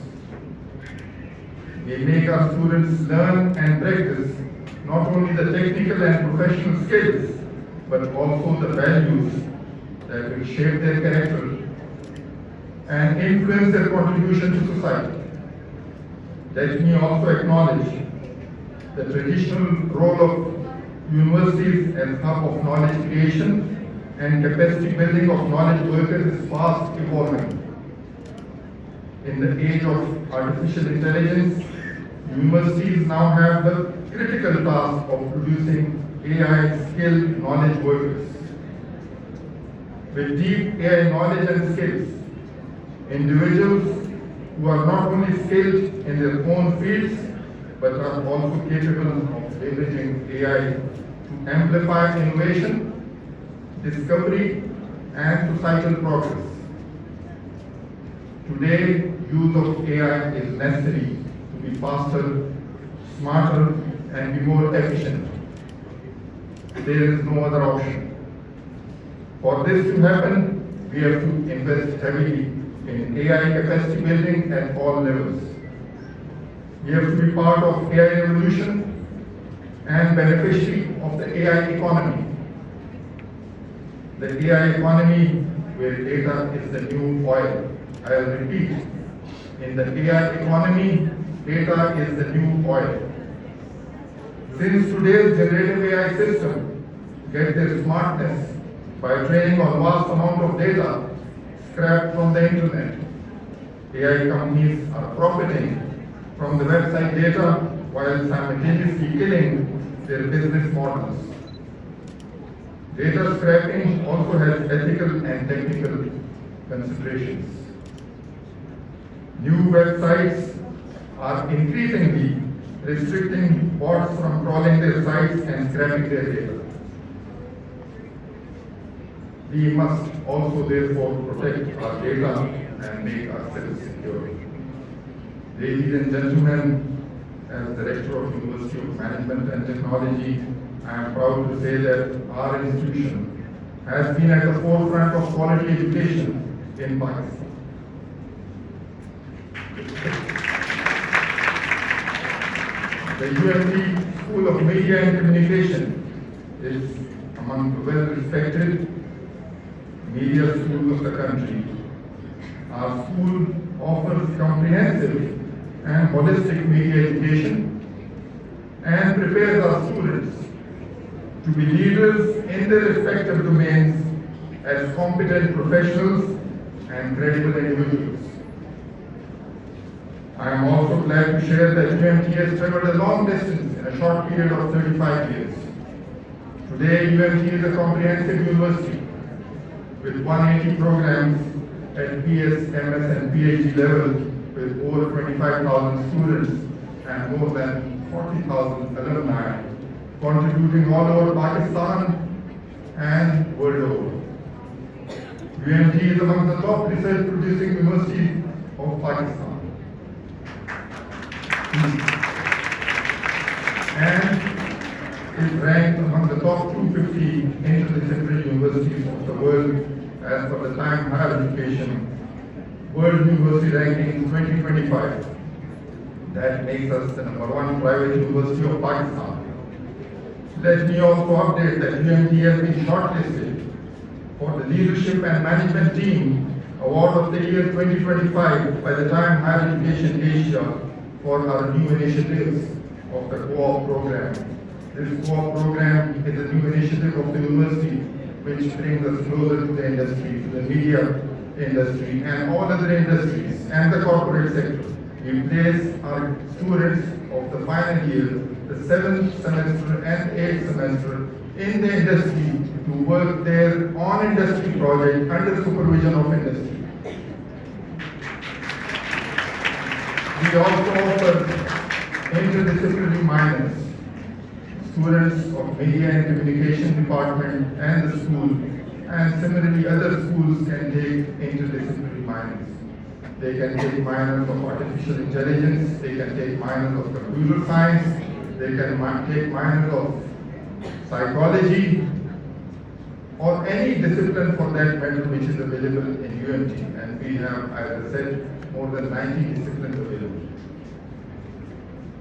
We make our students learn and practice not only the technical and professional skills, but also the values that will shape their character and influence their contribution to society. Let me also acknowledge the traditional role of universities as hub of knowledge creation and capacity building of knowledge workers is fast evolving. In the age of artificial intelligence, universities now have the critical task of producing AI skilled knowledge workers. With deep AI knowledge and skills, individuals who are not only skilled in their own fields, but are also capable of leveraging AI to amplify innovation, discovery, and societal progress. Today, use of AI is necessary to be faster, smarter, and be more efficient. There is no other option. For this to happen, we have to invest heavily in AI capacity building at all levels. We have to be part of AI revolution and beneficiary of the AI economy. The AI economy where data is the new oil. I will repeat, in the AI economy, data is the new oil. Since today's generative AI system get their smartness by training on vast amount of data scrapped from the internet, AI companies are profiting from the website data while simultaneously killing their business models. Data scrapping also has ethical and technical considerations. New websites are increasingly restricting bots from crawling their sites and scrapping their data. We must also therefore protect our data and make ourselves secure. Ladies and gentlemen, as Director of University of Management and Technology, I am proud to say that our institution has been at the forefront of quality education in Pakistan. The UMT School of Media and Communication is among the well-respected media schools of the country. Our school offers comprehensive and holistic media education and prepares our students to be leaders in their respective domains as competent professionals and credible individuals. I am also glad to share that UMT has traveled a long distance in a short period of 35 years. Today, UMT is a comprehensive university with 180 programs at BS, MS and PhD level with over 25,000 students and more than 40,000 alumni contributing all over Pakistan and world over. UMT is among the top research producing universities of Pakistan. And is ranked among the top 250 interdisciplinary universities of the world as per the Time Higher Education World University Ranking 2025. That makes us the #1 private university of Pakistan. Let me also update that UMT has been shortlisted for the Leadership and Management Team Award of the Year 2025 by the Time Higher Education Asia for our new initiatives of the co-op program. This co-op program is a new initiative of the university which brings us closer to the industry, to the media industry and all other industries and the corporate sector. We place our students of the final year, the 7th semester and 8th semester in the industry to work there on industry project under supervision of industry. We also offer interdisciplinary minors. Students of Media and Communication Department and the school, and similarly other schools can take interdisciplinary minors. They can take minors of artificial intelligence, they can take minors of computer science, they can take minors of psychology, or any discipline for that matter which is available in UMT. And we have, as I said, more than 90 disciplines available.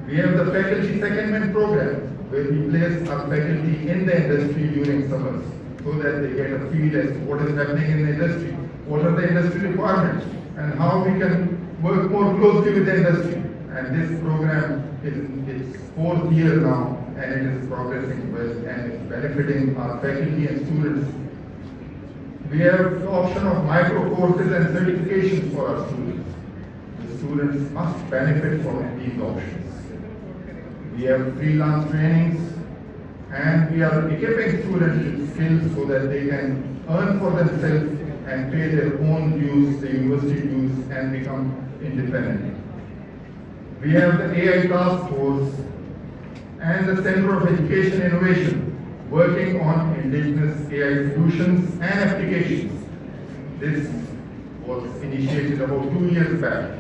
We have the faculty secondment program, where we place our faculty in the industry during summers, so that they get a feel as to what is happening in the industry, what are the industry requirements, and how we can work more closely with the industry. And this program is in its 4th year now, and it is progressing well and is benefiting our faculty and students. We have the option of micro courses and certifications for our students. The students must benefit from these options. We have freelance trainings, and we are equipping students with skills so that they can earn for themselves and pay their own dues, the university dues, and become independent. We have the AI task force and the Center of Education Innovation working on indigenous AI solutions and applications. This was initiated about 2 years back.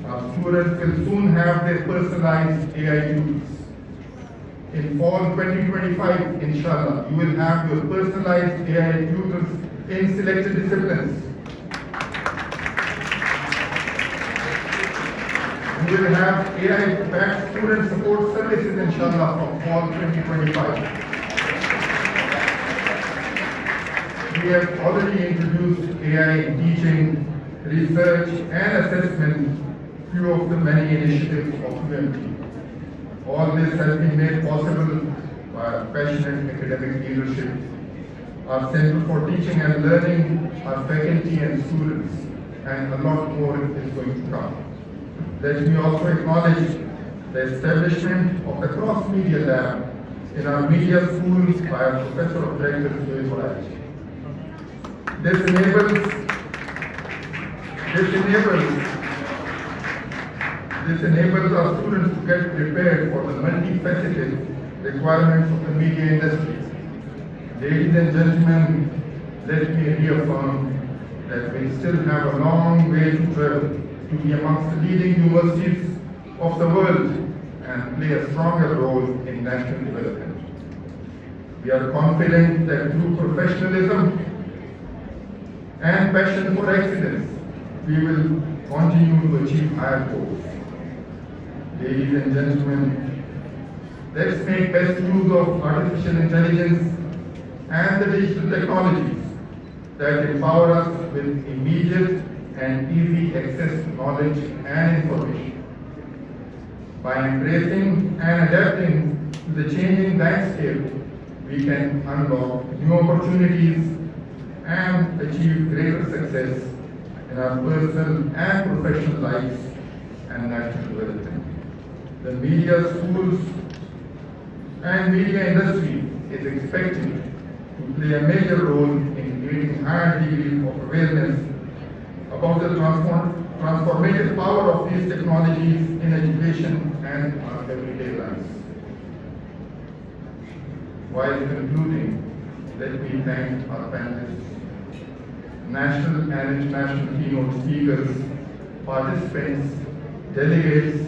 Our students will soon have their personalized AI tutors. In fall 2025, inshallah, you will have your personalized AI tutors in selected disciplines. You will have AI-backed student support services, inshallah, from fall 2025. We have already introduced AI in teaching, research, and assessment, few of the many initiatives of UMT. All this has been made possible by our passionate academic leadership, our Center for Teaching and Learning, our faculty and students, and a lot more is going to come. Let me also acknowledge the establishment of the cross-media lab in our media school by our Professor of Directors, 𝐈𝐧𝐭𝐞𝐫𝐧𝐚. This enables our students to get prepared for the multifaceted requirements of the media industry. Ladies and gentlemen, let me reaffirm that we still have a long way to travel to be amongst the leading universities of the world and play a stronger role in national development. We are confident that through professionalism and passion for excellence, we will continue to achieve higher goals. Ladies and gentlemen, let's make best use of artificial intelligence and the digital technologies that empower us with immediate and easy access to knowledge and information. By embracing and adapting to the changing landscape, we can unlock new opportunities and achieve greater success in our personal and professional lives and national development. The media schools and media industry is expected to play a major role in creating higher degree of awareness about the transformative power of these technologies in education and our everyday lives. While concluding, let me thank our panelists, national and international keynote speakers, participants, delegates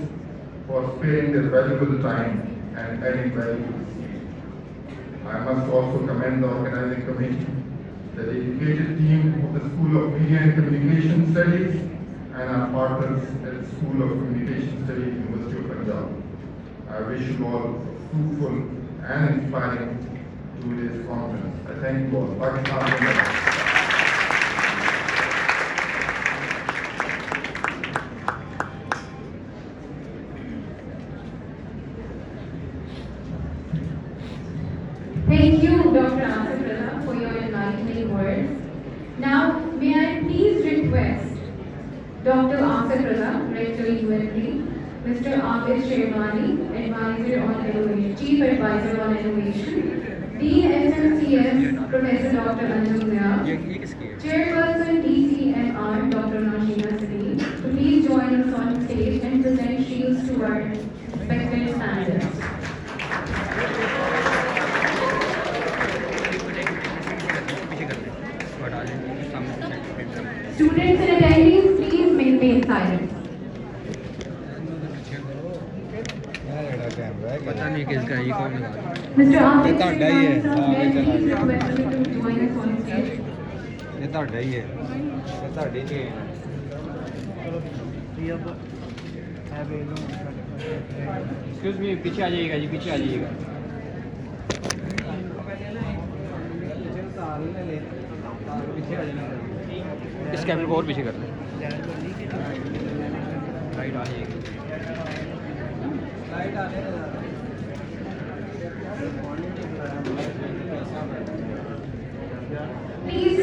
for sparing their valuable time and adding value to the speech. I must also commend the organizing committee, the dedicated team of the School of Media and Communication Studies, and our partners at the School of Communication Studies, University of Punjab. I wish you all a fruitful and inspiring 2 days conference. I thank you all. Pakistan. Thank you, Dr. Asif Raza, for your enlightening words. Now, may I please request Dr. Asif Raza, Rector UND, Mr. 𝐈𝐧𝐭𝐞𝐫𝐧𝐚, Advisor on Innovation, Chief Advisor on Innovation, DSMCS, Professor Dr. Anju Zia, Chairperson DCMR, Dr. Nashina Salim, to please join us on stage and present shields to our respected panelists. Students and attendees, please maintain silence. पता नहीं किसका ये कौन लगा Mr. Asif ये ਤੁਹਾਡਾ ਹੀ है may I please request you to join us on stage. ये ਤੁਹਾਡਾ ही है ये ਤੁਹਾਡੀ ਨਹੀਂ है एक्सक्यूज मी पीछे आ जाइएगा जी पीछे आ जाइएगा पीछे आ जाइएगा इस कैमरे को और पीछे कर लें लाइट आ जाएगी लाइट आने Please